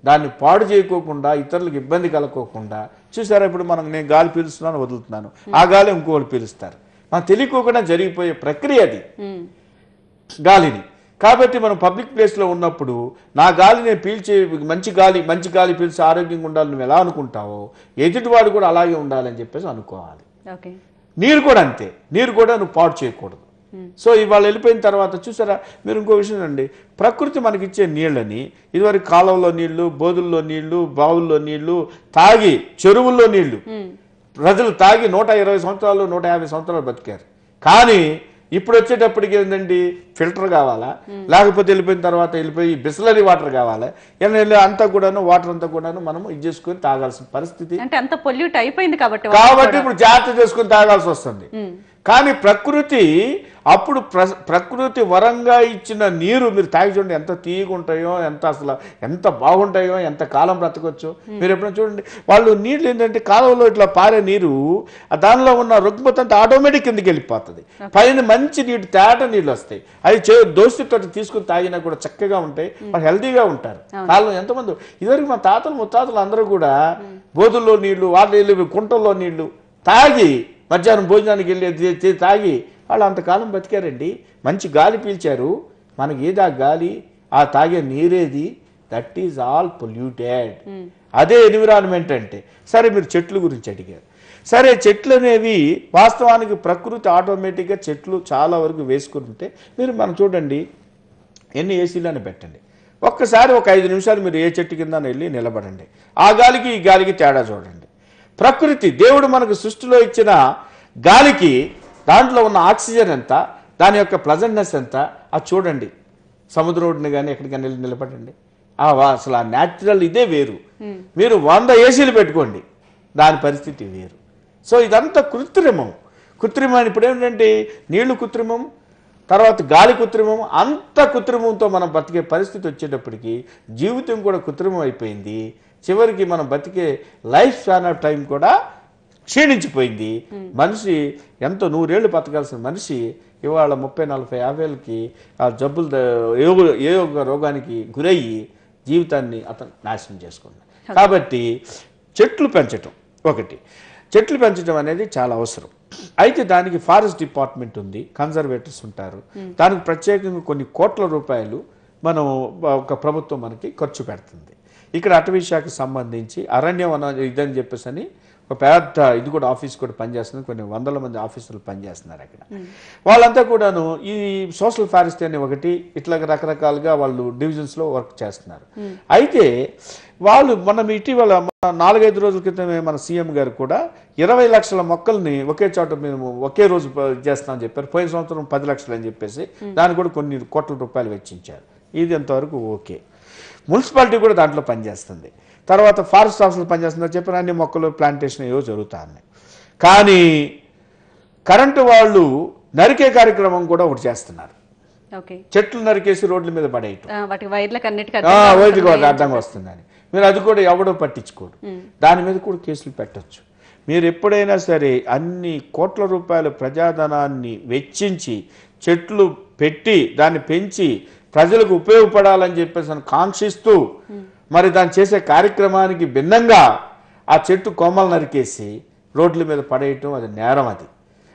దాన్ని పాడు చేయకోకుండా, ఇతరులకు ఇబ్బంది కలగకోకుండా చూసారా. ఇప్పుడు నేను గాలి పీలుస్తున్నాను, వదులుతున్నాను, ఆ గాలి ఇంకోళ్ళు పీలుస్తారు. మనం తెలియకోకుండా జరిగిపోయే ప్రక్రియ అది. గాలిని కాబట్టి మనం పబ్లిక్ ప్లేస్లో ఉన్నప్పుడు నా గాలి నేను పీల్చే మంచి గాలి పీల్చి ఆరోగ్యంగా ఉండాలని నువ్వు ఎలా అనుకుంటావో ఎదుటివాడు కూడా అలాగే ఉండాలని చెప్పేసి అనుకోవాలి. నీరు కూడా అంతే, నీరు కూడా నువ్వు పాడు చేయకూడదు. సో ఇవాళ వెళ్ళిపోయిన తర్వాత చూసారా మీరు ఇంకో విషయం అండి, ప్రకృతి మనకిచ్చే నీళ్ళని ఇదివరకు కాలువలో నీళ్లు, బోధుల్లో నీళ్లు, బావుల్లో నీళ్లు తాగి, చెరువుల్లో నీళ్లు ప్రజలు తాగి 120 సంవత్సరాలు 150 సంవత్సరాలు బతికారు. కానీ ఇప్పుడు వచ్చేటప్పటికి ఏంటండి, ఫిల్టర్ కావాలా, లేకపోతే వెళ్ళిపోయిన తర్వాత వెళ్ళిపోయి బిస్లరీ వాటర్ కావాలా, అంతా కూడాను వాటర్ అంతా కూడాను మనం ఇది చేసుకుని తాగాల్సిన పరిస్థితి. అంటే అంత పొల్యూట్ అయిపోయింది కాబట్టి ఇప్పుడు జాగ్రత్త చేసుకుని తాగాల్సి వస్తుంది. కానీ ప్రకృతి అప్పుడు ప్రకృతి వరంగా ఇచ్చిన నీరు మీరు తాగి చూడండి ఎంత తీయగా ఉంటాయో, ఎంత బాగుంటాయో, ఎంత కాలం బ్రతకొచ్చు. మీరు ఎప్పుడైనా చూడండి, వాళ్ళు నీళ్ళు ఏంటంటే కాలువలో ఇట్లా పారే నీరు దానిలో ఉన్న రుగ్మత అంతా ఆటోమేటిక్ కిందకి వెళ్ళిపోతుంది. పైన మంచి నీళ్ళు, తేట నీళ్ళు వస్తాయి. అవి దోస్తుతో తీసుకుని తాగినా కూడా చక్కగా ఉంటాయి, వాళ్ళు హెల్తీగా ఉంటారు. కాలం ఎంతమంది ఇదివరకు మా తాతలు ముత్తాతలు అందరూ కూడా బోధుల్లో నీళ్లు, వాళ్ళ నీళ్ళు, కుంటల్లో నీళ్లు తాగి మధ్యాహ్నం భోజనానికి వెళ్ళి తాగి వాళ్ళు అంతకాలం బతికారండి. మంచి గాలి పీల్చారు. మనకి ఏది ఆ గాలి, ఆ తాగే నీరేది, దట్ ఈజ్ ఆల్ పొల్యూటెడ్. అదే ఎన్విరాన్మెంట్ అంటే. సరే మీరు చెట్ల గురించి అడిగారు. సరే చెట్లు అనేవి వాస్తవానికి ప్రకృతి ఆటోమేటిక్గా చెట్లు చాలా వరకు వేసుకుని ఉంటే మనం చూడండి ఎన్ని ఏసీలను పెట్టండి, ఒక్కసారి ఒక 5 నిమిషాలు మీరు ఏ చెట్టు కింద వెళ్ళి నిలబడండి, ఆ గాలికి ఈ గాలికి తేడా చూడండి. ప్రకృతి దేవుడు మనకు సృష్టిలో ఇచ్చిన గాలికి దాంట్లో ఉన్న ఆక్సిజన్ ఎంత, దాని యొక్క ప్లజెంట్నెస్ ఎంత, అది చూడండి. సముద్రం ఒడ్డున కానీ ఎక్కడికైనా వెళ్ళి నిలబడండి, అసలు ఆ న్యాచురల్ ఇదే వేరు. మీరు 100 ఏసీలు పెట్టుకోండి, దాని పరిస్థితి వేరు. సో ఇదంతా కృత్రిమం. ఇప్పుడు ఏంటంటే నీళ్లు కృత్రిమం, తర్వాత గాలి కృత్రిమం, అంత కృత్రిమంతో మనం బతికే పరిస్థితి వచ్చేటప్పటికి జీవితం కూడా కృత్రిమం అయిపోయింది. చివరికి మనం బతికే లైఫ్ స్పాన్ ఆఫ్ టైం కూడా క్షీణించిపోయింది. మనిషి ఎంతో 100 ఏళ్ళు బతకాల్సిన మనిషి ఇవాళ 30, 40, 50 ఏళ్ళకి ఆ జబ్బులు ఏ ఒక రోగానికి గురయ్యి జీవితాన్ని అతను నాశనం చేసుకున్నాడు. కాబట్టి చెట్లు పెంచటం చెట్లు పెంచడం అనేది చాలా అవసరం. అయితే దానికి ఫారెస్ట్ డిపార్ట్మెంట్ ఉంది, కన్జర్వేటర్స్ ఉంటారు. దానికి ప్రత్యేకంగా కొన్ని కోట్ల రూపాయలు మనం ఒక ప్రభుత్వం మనకి ఖర్చు పెడుతుంది. ఇక్కడ అటవీ శాఖకు సంబంధించి అరణ్యం ఇదని చెప్పేసి అని ఒక పెద్ద ఇది కూడా ఆఫీస్ కూడా పనిచేస్తుంది, కొన్ని 100 మంది ఆఫీసర్లు పనిచేస్తున్నారు అక్కడ. వాళ్ళంతా కూడాను ఈ సోషల్ ఫారెస్ట్ అనే ఒకటి ఇట్లా రకరకాలుగా వాళ్ళు డివిజన్స్లో వర్క్ చేస్తున్నారు. అయితే వాళ్ళు ఇటీవల 4-5 రోజుల క్రితమే మన సీఎం గారు కూడా 20 లక్షల మొక్కల్ని ఒకే చోట మేము ఒకే రోజు చేస్తామని చెప్పారు. పోయిన సంవత్సరం 10 లక్షలు అని చెప్పేసి దాన్ని కూడా కొన్ని కోట్ల రూపాయలు వెచ్చించారు. ఇది ఎంతవరకు ఓకే. మున్సిపాలిటీ కూడా దాంట్లో పనిచేస్తుంది, తర్వాత ఫారెస్ట్ ఆఫీసులు పనిచేస్తుందని చెప్పిన అన్ని మొక్కలు ప్లాంటేషన్ ఏవో జరుగుతా ఉన్నాయి. కానీ కరెంటు వాళ్ళు నరికే కార్యక్రమం కూడా ఒకటి చేస్తున్నారు. చెట్లు నరికేసి రోడ్ల మీద పడేయటం, వైర్లకు అడ్డంగా వస్తుందని మీరు అది కూడా ఎవడో పట్టించుకోడు. దాని మీద కూడా కేసులు పెట్టచ్చు. మీరు ఎప్పుడైనా సరే అన్ని కోట్ల రూపాయల ప్రజాధనాన్ని వెచ్చించి చెట్లు పెట్టి దాన్ని పెంచి ప్రజలకు ఉపయోగపడాలని చెప్పేసి కాంక్షిస్తూ మరి దాన్ని చేసే కార్యక్రమానికి భిన్నంగా ఆ చెట్టు కొమ్మలు నరికేసి రోడ్ల మీద పడేయటం అది నేరం.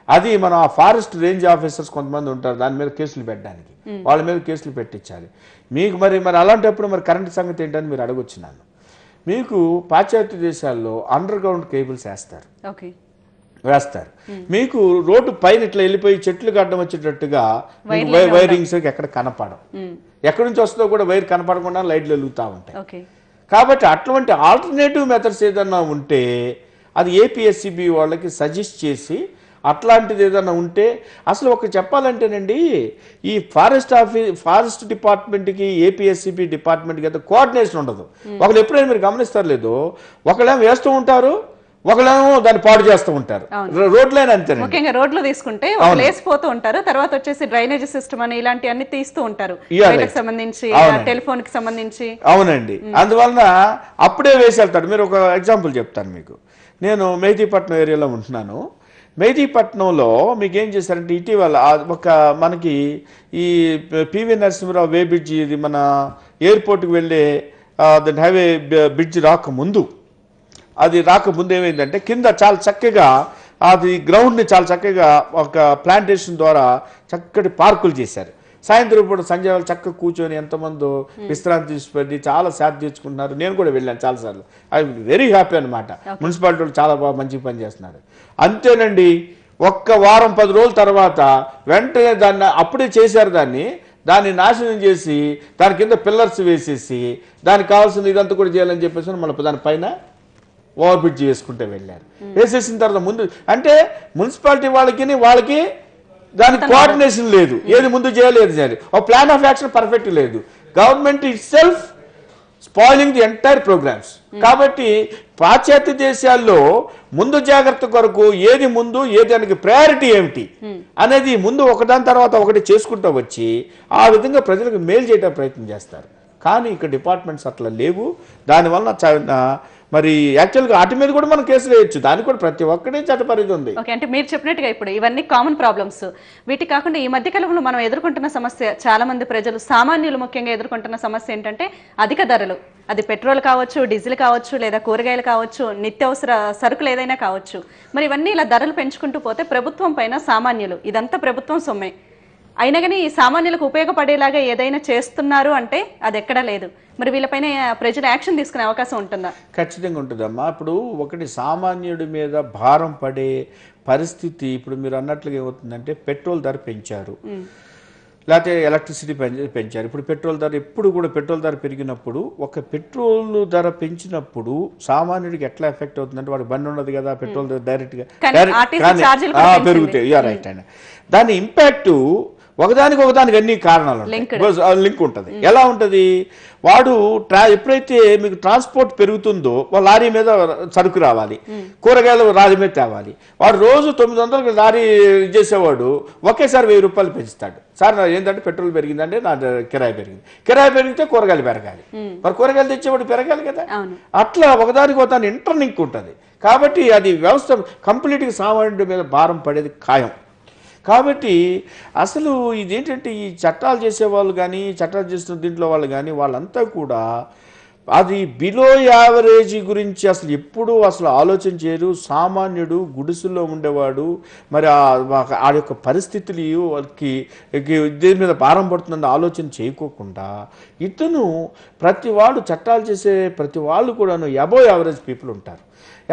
అది మనం ఆ ఫారెస్ట్ రేంజ్ ఆఫీసర్స్ కొంతమంది ఉంటారు, దాని మీద కేసులు పెట్టడానికి, వాళ్ళ మీద కేసులు పెట్టించాలి. మీకు మరి అలాంటప్పుడు మరి కరెంటు సంగతి ఏంటని మీరు అడగొచ్చు నన్ను. మీకు పాశ్చాత్య దేశాల్లో అండర్ గ్రౌండ్ కేబుల్స్ వేస్తారు. మీకు రోడ్డు పైన ఇట్లా వెళ్ళిపోయి చెట్లు గడ్డం వచ్చేటట్టుగా వైరింగ్స్ ఎక్కడ కనపడవు, ఎక్కడి నుంచి వస్తుందో కూడా వైర్ కనపడకుండా లైట్లు వెలుగుతూ ఉంటాయి. కాబట్టి అటువంటి ఆల్టర్నేటివ్ మెథడ్స్ ఏదన్నా ఉంటే అది ఏపీఎస్సిబి వాళ్ళకి సజెస్ట్ చేసి అట్లాంటిది ఏదైనా ఉంటే అసలు ఒక చెప్పాలంటేనండి ఈ ఫారెస్ట్ డిపార్ట్మెంట్కి ఏపీఎస్సిబి డిపార్ట్మెంట్కి అయితే కోఆర్డినేషన్ ఉండదు. ఒకళ్ళు ఎప్పుడైనా మీరు గమనిస్తారు లేదో, ఒకళ్ళేమో వేస్తూ ఉంటారు, ఒకళ్ళేమో దాన్ని పాడు చేస్తూ ఉంటారు. రోడ్లైనా అంతే. ముఖ్యంగా రోడ్లు తీసుకుంటే లేసిపోతూ ఉంటారు, తర్వాత వచ్చేసి డ్రైనేజ్ సిస్టమ్ అని ఇలాంటి అన్ని తీస్తూ ఉంటారు, సంబంధించి టెలిఫోన్ కి సంబంధించి. అవునండి, అందువలన అప్పుడే వేసి వెళ్తాడు. మీరు ఒక ఎగ్జాంపుల్ చెప్తాను మీకు. నేను మెహదీపట్నం ఏరియాలో ఉంటున్నాను. మెహదీపట్నంలో మీకు ఏం చేశారంటే ఇటీవల మనకి ఈ పివి నరసింహరావు వే బ్రిడ్జ్, ఇది మన ఎయిర్పోర్ట్కి వెళ్ళే హైవే బ్రిడ్జ్ రాకముందు ఏమైందంటే కింద చాలా చక్కగా అది గ్రౌండ్ని చాలా చక్కగా ఒక ప్లాంటేషన్ ద్వారా చక్కటి పార్కులు చేశారు. సాయంత్రం పూట సంజయ్ వాళ్ళు చక్కగా కూర్చొని ఎంతమందో విశ్రాంతి తీసుకొని చాలా శాంతి తెచ్చుకుంటున్నారు. నేను కూడా వెళ్ళాను చాలాసార్లు. ఐ వెరీ హ్యాపీ అనమాట. మున్సిపాలిటీ వాళ్ళు చాలా బాగా మంచిగా పనిచేస్తున్నారు. అంతేనండి, ఒక్క వారం 10 రోజుల తర్వాత వెంటనే దాన్ని అప్పుడే చేశారు, దాన్ని నాశనం చేసి దాని కింద పిల్లర్స్ వేసేసి దానికి కావాల్సిన ఇదంతా కూడా చేయాలని చెప్పేసి మళ్ళీ దానిపైన ఓవర్ బ్రిడ్జ్ వేసుకుంటే వెళ్ళారు. వేసేసిన తర్వాత ముందు అంటే మున్సిపాలిటీ వాళ్ళకి దానికి కోఆర్డినేషన్ లేదు, ఏది ముందు చేయలేదు, ఒక ప్లాన్ ఆఫ్ యాక్షన్ పర్ఫెక్ట్ లేదు. Government itself spoiling the entire programmes. కాబట్టి పాశ్చాత్య దేశాల్లో ముందు జాగ్రత్త కొరకు ఏది ముందు, ఏది దానికి ప్రయారిటీ ఏమిటి అనేది ముందు ఒకదాని తర్వాత ఒకటి చేసుకుంటూ వచ్చి ఆ విధంగా ప్రజలకు మేలు చేయడానికి ప్రయత్నం చేస్తారు. కానీ ఇక్కడ డిపార్ట్మెంట్స్ అట్లా లేవు. దానివల్ల మరి యాక్చువల్గా వాటి మీద కూడా మనం కేసులు వేయచ్చు, దానికి కూడా ప్రతి ఒక్కటి చట్టపరిధి ఉంది. ఓకే, అంటే మీరు చెప్పినట్టుగా ఇప్పుడు ఇవన్నీ కామన్ ప్రాబ్లమ్స్. వీటి కాకుండా ఈ మధ్య కాలంలో మనం ఎదుర్కొంటున్న సమస్య, చాలా మంది ప్రజలు సామాన్యులు ముఖ్యంగా ఎదుర్కొంటున్న సమస్య ఏంటంటే అధిక ధరలు. అది పెట్రోల్ కావచ్చు, డీజిల్ కావచ్చు, లేదా కూరగాయలు కావచ్చు, నిత్యావసర సరుకులు ఏదైనా కావచ్చు. మరి ఇవన్నీ ఇలా ధరలు పెంచుకుంటూ పోతే ప్రభుత్వం పైన సామాన్యులు, ఇదంతా ప్రభుత్వం సొమ్మే అయినా కానీ ఈ సామాన్యులకు ఉపయోగపడేలాగా ఏదైనా చేస్తున్నారు అంటే అది ఎక్కడా లేదు. మరి వీళ్ళపైన ప్రజలు యాక్షన్ తీసుకునే అవకాశం ఉంటుందా? ఖచ్చితంగా ఉంటుందమ్మా. ఇప్పుడు ఒకటి సామాన్యుడి మీద భారం పడే పరిస్థితి ఇప్పుడు మీరు అన్నట్లుగా ఏమవుతుందంటే పెట్రోల్ ధర పెంచారు, లేకపోతే ఎలక్ట్రిసిటీ పెంచారు. ఇప్పుడు పెట్రోల్ ధర ఎప్పుడు కూడా పెట్రోల్ ధర పెరిగినప్పుడు ఒక పెట్రోల్ ధర పెంచినప్పుడు సామాన్యుడికి ఎట్లా ఎఫెక్ట్ అవుతుందంటే వాడికి బండి ఉండదు కదా, పెట్రోల్ డైరెక్ట్గా పెరుగుతాయి. రైట్ అండి. దాని ఇంపాక్ట్ ఒకదానికి అన్ని కారణాలు లింక్ ఉంటుంది. ఎలా ఉంటుంది? వాడు ఎప్పుడైతే మీకు ట్రాన్స్పోర్ట్ పెరుగుతుందో లారీ మీద సరుకు రావాలి, కూరగాయలు లారీ మీద తేవాలి. వాడు రోజు 900 లారీ చేసేవాడు ఒకేసారి 1000 రూపాయలు పెంచుతాడు. సార్ ఏంటంటే పెట్రోల్ పెరిగిందంటే నా కిరాయి పెరిగింది, కిరాయి పెరిగితే కూరగాయలు పెరగాలి, మరి కూరగాయలు తెచ్చేవాడు పెరగాలి కదా. అట్లా ఒకదానికి ఇంటర్లింక్ ఉంటుంది. కాబట్టి అది వ్యవస్థ కంప్లీట్గా సామాన్యుడి మీద భారం పడేది ఖాయం. కాబట్టి అసలు ఇదేంటంటే ఈ చట్టాలు చేసేవాళ్ళు కానీ, చట్టాలు చేస్తున్న దీంట్లో వాళ్ళు కానీ వాళ్ళంతా కూడా అది బిలో యావరేజ్ గురించి అసలు ఎప్పుడూ ఆలోచన చేయరు. సామాన్యుడు గుడిసెల్లో ఉండేవాడు, మరి ఆ యొక్క పరిస్థితులు వాళ్ళకి దీని మీద భారం పడుతుందని ఆలోచన చేయకోకుండా ఇతను ప్రతి వాళ్ళు చట్టాలు చేసే ప్రతి వాళ్ళు కూడాను అబోవ్ యావరేజ్ పీపుల్ ఉంటారు.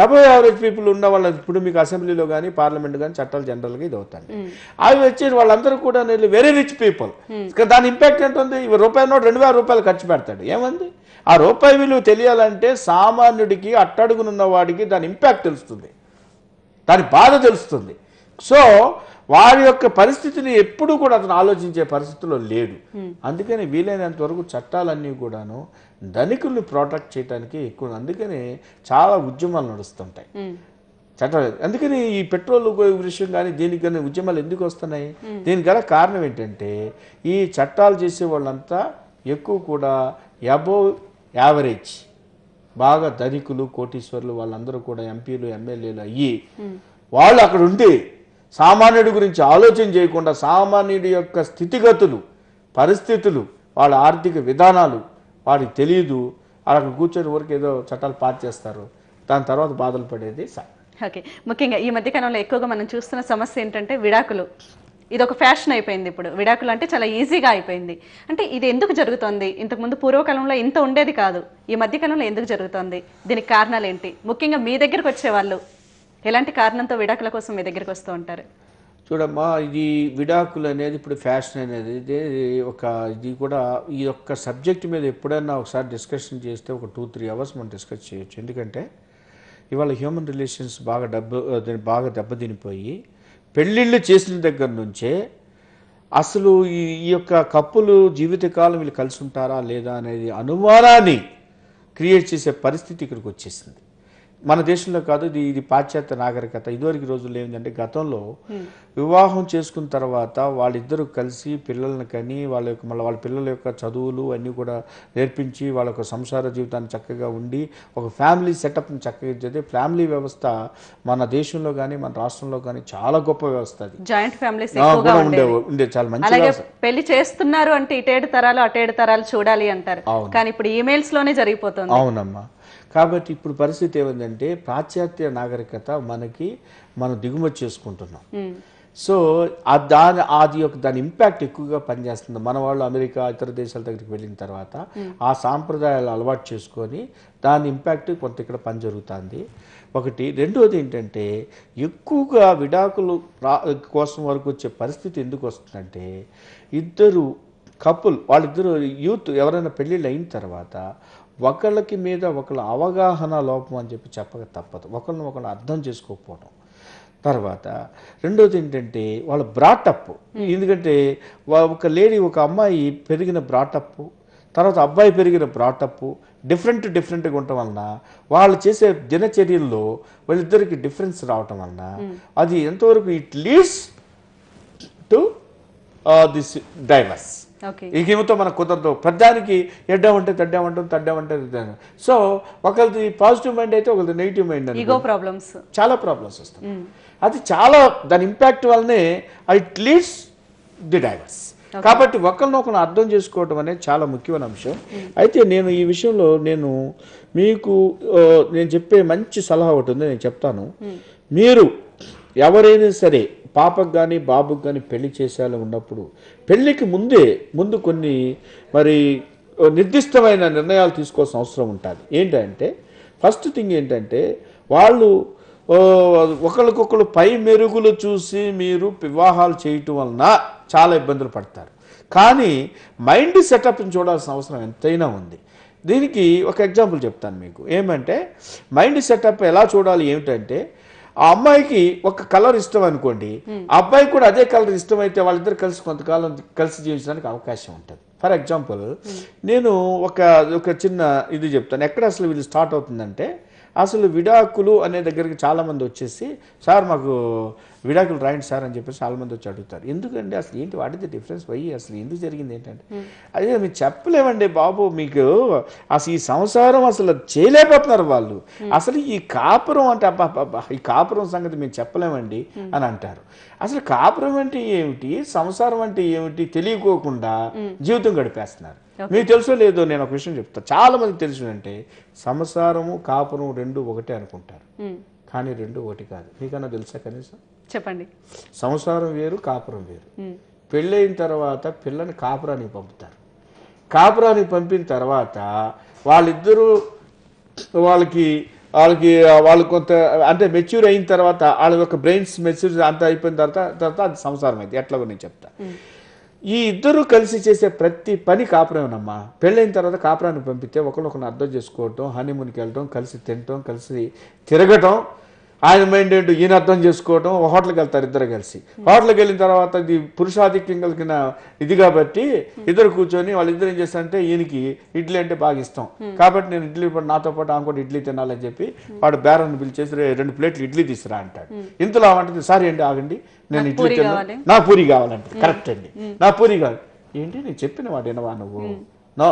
అబోవ్ యావరేజ్ పీపుల్ ఉన్న వాళ్ళ ఇప్పుడు మీకు అసెంబ్లీలో కానీ పార్లమెంట్ కానీ చట్టాలు జనరల్గా ఇది అవుతాయి. అవి వచ్చి వాళ్ళందరూ కూడా వెరీ రిచ్ పీపుల్. దాని ఇంపాక్ట్ ఏంటుంది? రూపాయి నోట్ 2000 రూపాయలు ఖర్చు పెడతాడు. ఏమంది? ఆ రూపాయి విలువ తెలియాలంటే సామాన్యుడికి అట్టడుగునున్న వాడికి దాని ఇంపాక్ట్ తెలుస్తుంది, దాని బాధ తెలుస్తుంది. సో వారి యొక్క పరిస్థితిని ఎప్పుడూ కూడా అతను ఆలోచించే పరిస్థితిలో లేడు. అందుకని వీలైనంత వరకు చట్టాలన్నీ కూడాను ధనికుల్ని ప్రొటెక్ట్ చేయడానికి ఎక్కువ, అందుకని చాలా ఉద్యమాలు నడుస్తుంటాయి చట్టాలు. అందుకని ఈ పెట్రోల్ విషయం కానీ దీనికి కానీ ఉద్యమాలు ఎందుకు వస్తున్నాయి? దీనికి గల కారణం ఏంటంటే ఈ చట్టాలు చేసే వాళ్ళంతా ఎక్కువ కూడా అబోవ్ యావరేజ్, బాగా ధనికులు, కోటీశ్వర్లు వాళ్ళందరూ కూడా ఎంపీలు, ఎమ్మెల్యేలు అయ్యి వాళ్ళు అక్కడ ఉండి సామాన్యుడి గురించి ఆలోచన చేయకుండా సామాన్యుడి యొక్క స్థితిగతులు, పరిస్థితులు, వాళ్ళ ఆర్థిక విధానాలు వాడికి తెలియదు. అక్కడ కూర్చొని వరకు ఏదో చట్టాలు పాస్ చేస్తారు, దాని తర్వాత బాధలు పడేది. ఓకే, ముఖ్యంగా ఈ మధ్యకాలంలో ఎక్కువగా మనం చూస్తున్న సమస్య ఏంటంటే విడాకులు. ఇది ఒక ఫ్యాషన్ అయిపోయింది. ఇప్పుడు విడాకులు అంటే చాలా ఈజీగా అయిపోయింది. అంటే ఇది ఎందుకు జరుగుతుంది? ఇంతకుముందు పూర్వకాలంలో ఇంత ఉండేది కాదు, ఈ మధ్యకాలంలో ఎందుకు జరుగుతుంది? దీనికి కారణాలు ఏంటి? ముఖ్యంగా మీ దగ్గరకు వచ్చేవాళ్ళు ఎలాంటి కారణంతో విడాకుల కోసం మీ దగ్గరికి వస్తూ ఉంటారు? చూడమ్మా, ఇది విడాకులు అనేది ఇప్పుడు ఫ్యాషన్ అనేది ఇది కూడా ఈ యొక్క సబ్జెక్ట్ మీద ఎప్పుడైనా ఒకసారి డిస్కషన్ చేస్తే ఒక 2-3 అవర్స్ మనం డిస్కస్ చేయొచ్చు. ఎందుకంటే ఇవాళ హ్యూమన్ రిలేషన్స్ బాగా దెబ్బతినిపోయి పెళ్ళిళ్ళు చేసిన దగ్గర నుంచే అసలు ఈ యొక్క కప్పులు జీవితకాలం వీళ్ళు కలిసి ఉంటారా లేదా అనేది అనుమానాన్ని క్రియేట్ చేసే పరిస్థితి ఇక్కడికి వచ్చేసింది. మన దేశంలో కాదు, ఇది పాశ్చాత్య నాగరికత. ఇదివరకు రోజుల్లో ఏంటంటే గతంలో వివాహం చేసుకున్న తర్వాత వాళ్ళిద్దరూ కలిసి పిల్లల్ని కని వాళ్ళ పిల్లల యొక్క చదువులు అన్నీ కూడా నేర్పించి వాళ్ళ యొక్క సంసార జీవితాన్ని చక్కగా ఉండి ఒక ఫ్యామిలీ సెటప్ని చక్కగా చేస్తే ఫ్యామిలీ వ్యవస్థ మన దేశంలో కానీ మన రాష్ట్రంలో కానీ చాలా గొప్ప వ్యవస్థ. అది జాయింట్ ఫ్యామిలీస్ ఉండే చాలా మంచి. పెళ్లి చేస్తున్నారు అంటే ఇటేడు తరాలు అటేడు తరాలు చూడాలి అంటారు, కానీ ఇప్పుడు ఈమెయిల్స్ లోనే జరిగిపోతుంది. అవునమ్మా. కాబట్టి ఇప్పుడు పరిస్థితి ఏమైందంటే పాశ్చాత్య నాగరికత మనం దిగుమతి చేసుకుంటున్నాం. సో దాని ఇంపాక్ట్ ఎక్కువగా పనిచేస్తుంది. మన వాళ్ళు అమెరికా ఇతర దేశాల దగ్గరికి వెళ్ళిన తర్వాత ఆ సాంప్రదాయాలు అలవాటు చేసుకొని దాని ఇంపాక్ట్ కొంత ఇక్కడ పని జరుగుతుంది ఒకటి. రెండోది ఏంటంటే ఎక్కువగా విడాకులు కోసం వరకు వచ్చే పరిస్థితి ఎందుకు వస్తుందంటే ఇద్దరు కపుల్ వాళ్ళిద్దరు యూత్ ఎవరైనా పెళ్ళిళ్ళు అయిన తర్వాత ఒకళ్ళకి మీద ఒకళ్ళ అవగాహన లోపం అని చెప్పక తప్పదు. ఒకళ్ళని ఒకళ్ళు అర్థం చేసుకోకపోవడం. తర్వాత రెండోది ఏంటంటే వాళ్ళ బ్రాటప్. ఎందుకంటే ఒక లేడీ ఒక అమ్మాయి పెరిగిన బ్రాటప్ తర్వాత అబ్బాయి పెరిగిన బ్రాటప్ డిఫరెంట్గా ఉండటం వలన వాళ్ళు చేసే దినచర్యల్లో వాళ్ళిద్దరికి డిఫరెన్స్ రావటం వలన అది ఎంతవరకు it leads to this divorce. ఈ గేమ్తో మనకు కుదరదు. పెద్దానికి ఎడ్డామంటే తడ్డామంటే. సో ఒకరిది పాజిటివ్ మైండ్ అయితే ఒకరిది నెగిటివ్ మైండ్ అని చాలా ప్రాబ్లమ్స్ వస్తాయి. అది చాలా దాని ఇంపాక్ట్ వల్లనే ఇట్ లీడ్స్ ది డైవర్స్. కాబట్టి ఒకరినొకరు అర్థం చేసుకోవడం అనేది చాలా ముఖ్యమైన అంశం. అయితే నేను ఈ విషయంలో మీకు నేను చెప్పే మంచి సలహా ఒకటి ఉంది, నేను చెప్తాను. మీరు ఎవరైనా సరే పాపకు కానీ బాబుకు కానీ పెళ్లి చేసేలా ఉన్నప్పుడు పెళ్లికి ముందు కొన్ని మరి నిర్దిష్టమైన నిర్ణయాలు తీసుకోవాల్సిన అవసరం ఉంటుంది. ఏంటంటే ఫస్ట్ థింగ్ ఏంటంటే వాళ్ళు ఒకరికొకరు పై మెరుగులు చూసి మీరు వివాహాలు చేయటం వలన చాలా ఇబ్బందులు పడతారు. కానీ మైండ్ సెటప్ని చూడాల్సిన అవసరం ఎంతైనా ఉంది. దీనికి ఒక ఎగ్జాంపుల్ చెప్తాను మీకు. ఏమంటే మైండ్ సెటప్ ఎలా చూడాలి ఏమిటంటే ఆ అమ్మాయికి ఒక కలర్ ఇష్టం అనుకోండి, ఆ అబ్బాయికి కూడా అదే కలర్ ఇష్టమైతే వాళ్ళిద్దరు కొంతకాలం కలిసి జీవించడానికి అవకాశం ఉంటుంది. ఫర్ ఎగ్జాంపుల్ నేను ఒక చిన్న ఇది చెప్తాను. ఎక్కడ అసలు వీళ్ళు స్టార్ట్ అవుతుందంటే అసలు విడాకులు అనే దగ్గరికి చాలామంది వచ్చేసి సార్ మాకు విడాకులు రాయండి సార్ అని చెప్పేసి చాలామంది వచ్చి అడుగుతారు. ఎందుకంటే అసలు ఏంటి వాటిది డిఫరెన్స్ పోయి అసలు ఎందుకు జరిగింది ఏంటంటే అదే మీరు చెప్పలేమండి బాబు, మీకు అసలు ఈ సంసారం అసలు చేయలేకపోతున్నారు వాళ్ళు. అసలు ఈ కాపురం అంటే ఈ కాపురం సంగతి మేము చెప్పలేమండి అని అంటారు. అసలు కాపురం అంటే ఏమిటి, సంసారం అంటే ఏమిటి తెలియకోకుండా జీవితం గడిపేస్తున్నారు. మీకు తెలుసో లేదో నేను ఒక విషయం చెప్తాను. చాలా మందికి తెలుసు అంటే సంసారము కాపురం రెండు ఒకటే అనుకుంటారు, కానీ రెండు ఒకటి కాదు. మీకన్నా తెలుసా కనీసం? చెప్పండి. సంసారం వేరు, కాపురం వేరు. పెళ్ళైన తర్వాత పిల్లని కాపురానికి పంపుతారు. కాపురానికి పంపిన తర్వాత వాళ్ళిద్దరూ వాళ్ళు కొంత అంటే మెచ్యూర్ అయిన తర్వాత వాళ్ళ యొక్క బ్రెయిన్స్ మెచ్యూర్ అంతా అయిపోయిన తర్వాత అది సంసారం అయింది. ఎట్లాగో నేను చెప్తా. ఈ ఇద్దరు కలిసి చేసే ప్రతి పని కాపురమేనమ్మా. పెళ్ళైన తర్వాత కాపురానికి పంపితే ఒకరినొకరిని అర్థం చేసుకోవటం, హనీమూన్కి వెళ్ళటం, కలిసి తినటం, కలిసి తిరగటం, ఆయన మైండ్ ఏంటో ఈయన అర్థం చేసుకోవటం. హోటల్కి వెళ్తారు ఇద్దరు కలిసి. హోటల్కి వెళ్ళిన తర్వాత ఇది పురుషాధిక్యం కలిగిన ఇది కాబట్టి ఇద్దరు కూర్చొని వాళ్ళిద్దరు ఏం చేస్తారంటే ఈయనకి ఇడ్లీ అంటే బాగా ఇష్టం కాబట్టి నేను ఇడ్లీ నాతో పాటు ఆమె కూడా ఇడ్లీ తినాలని చెప్పి వాడు బేరాన్ని పిలిచేసి 2 ప్లేట్లు ఇడ్లీ తీసుకురా అంటాడు. ఇంతలో అంటే సారీ అండి ఆగండి, నేను ఇడ్లీ తిన్నాను, నా పూరి కావాలంటే. కరెక్ట్ అండి, నా పూరి కావాలి. ఏంటి నేను చెప్పిన వాడు వినవా నువ్వు? నో,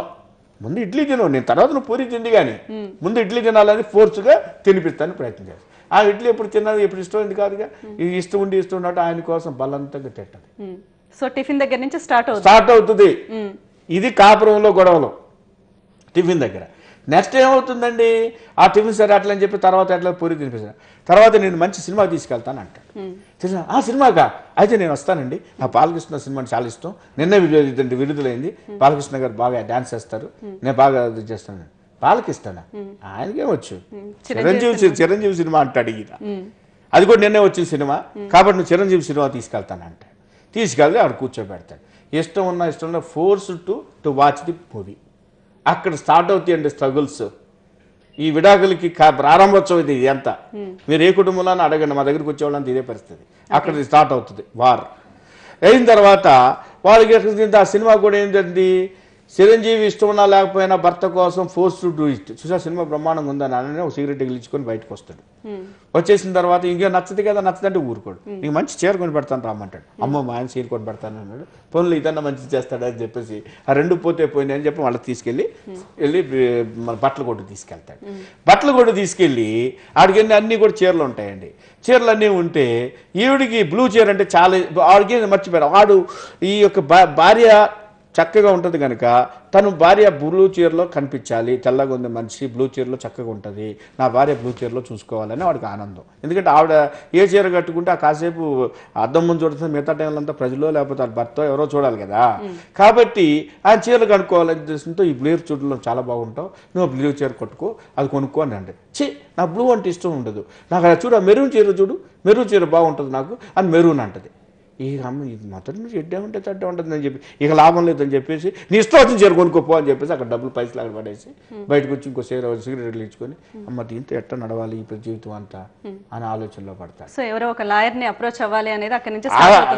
ముందు ఇడ్లీ తినవు, నేను తర్వాత నువ్వు పూరి తింది కానీ ముందు ఇడ్లీ తినాలని ఫోర్స్గా తినిపిస్తాను ప్రయత్నం చేస్తాను. ఆ ఇడ్లీ ఎప్పుడు తిన్నది ఎప్పుడు ఇష్టమైంది కాదుగా, ఇష్టం ఉన్నట్టు ఆయన కోసం బలంతంగా తిట్టదు. సో టిఫిన్ దగ్గర నుంచి స్టార్ట్ అవుతుంది. ఇది కాపురంలో గొడవలు టిఫిన్ దగ్గర. నెక్స్ట్ ఏమవుతుందండి, ఆ టిఫిన్ సరే అట్లా అని చెప్పి తర్వాత ఎట్లా పూరి తినిపిస్తాను. తర్వాత నేను మంచి సినిమా తీసుకెళ్తాను అంటాడు. ఆ సినిమాకా అయితే నేను వస్తానండి, నా బాలకృష్ణ సినిమా చాలా ఇష్టం, నిన్న విడుదలైంది, బాలకృష్ణ గారు బాగా డాన్స్ చేస్తారు, నేను బాగా ఇది చేస్తాను. బాలకృష్ణ ఆయనకేమొచ్చు, చిరంజీవి సినిమా అంటాడు ఈయన. అది కూడా నిన్నే వచ్చిన సినిమా కాబట్టి నువ్వు చిరంజీవి సినిమా తీసుకెళ్తానంట. తీసుకెళ్తే ఆవిడ కూర్చోబెడతాడు. ఇష్టం ఉన్న force to watch the movie. అక్కడ స్టార్ట్ అవుతాయండి స్ట్రగుల్స్. ఈ విడాకులకి ప్రారంభోత్సవం ఇది ఎంత. మీరు ఏ కుటుంబంలో అడగండి, మా దగ్గరికి వచ్చేవాళ్ళంతా ఇదే పరిస్థితి. అక్కడ స్టార్ట్ అవుతుంది వార్. అయిన తర్వాత వాళ్ళకి ఆ సినిమా కూడా ఏంటండి, చిరంజీవి ఇష్టం ఉన్నా లేకపోయినా భర్త కోసం ఫోర్స్ టు డూ ఇట్. చూసా సినిమా బ్రహ్మాండంగా ఉందని అని ఒక సిగరెట్ గిలిచుకొని బయటకు వస్తాడు. వచ్చేసిన తర్వాత ఇంకే నచ్చదు కదా, నచ్చదంటే ఊరుకోడు. నీకు మంచి చీర కొని పెడతాను రామ్మంటాడు. అమ్మ మా ఆయన చీర కొని పెడతాను అన్నాడు. పనులు ఇదన్నా మంచి చేస్తాడు అని చెప్పేసి ఆ 2 పోతే పోయినాయి అని చెప్పి వాళ్ళకి తీసుకెళ్ళి మన బట్టల కొట్టు తీసుకెళ్తాడు. బట్టల కొట్టు తీసుకెళ్ళి ఆడికి అన్నీ కూడా చీరలు ఉంటాయండి. చీరలు అన్నీ ఉంటే ఈవిడికి బ్లూ చీర అంటే చాలా ఆడికి మర్చిపోయాడు. వాడు ఈ యొక్క భార్య చక్కగా ఉంటుంది కనుక తను భార్య బ్లూ చీరలో కనిపించాలి, తెల్లగా ఉంది మనిషి బ్లూ చీరలో చక్కగా ఉంటుంది, నా భార్య బ్లూ చీరలో చూసుకోవాలని వాడికి ఆనందం. ఎందుకంటే ఆవిడ ఏ చీర కట్టుకుంటే ఆ కాసేపు అద్దం ముందు చూడుతుంది, మిగతా టైంలో అంతా ప్రజలో లేకపోతే వాళ్ళ భర్త ఎవరో చూడాలి కదా. కాబట్టి ఆ చీరలు కనుక్కోవాలని ఉద్దేశంతో ఈ బ్లూ చీరలో చాలా బాగుంటావు, నువ్వు బ్లూ చీర కొట్టుకో, అది కొనుక్కో అని అంటే నా బ్లూ అంటే ఇష్టం ఉండదు, నాకు అలా చూడు మెరూన్ చీర చూడు, మెరూన్ చీర బాగుంటుంది నాకు అని మెరూన్ అంటది. ఈ అమ్మ ఇది మొదటి నుంచి ఎడ్డే ఉంటే తడ్డే ఉంటుంది అని చెప్పి ఇక లాభం లేదని చెప్పేసి నీ ఇష్టం వచ్చిన చీర కొనుక్కోపో అని చెప్పేసి అక్కడ డబ్బులు పైసలు అక్కడ పడేసి బయటకు వచ్చి ఇంకో సిగరెట్లు ఇచ్చుకొని అమ్మ దీంతో ఎట్ట నడవాలి ఇప్పుడు జీవితం అంతా అని ఆలోచనలో పడతారు. సో ఎవరో ఒక లాయర్ని అప్రోచ్ అవ్వాలి అనేది అక్కడ నుంచి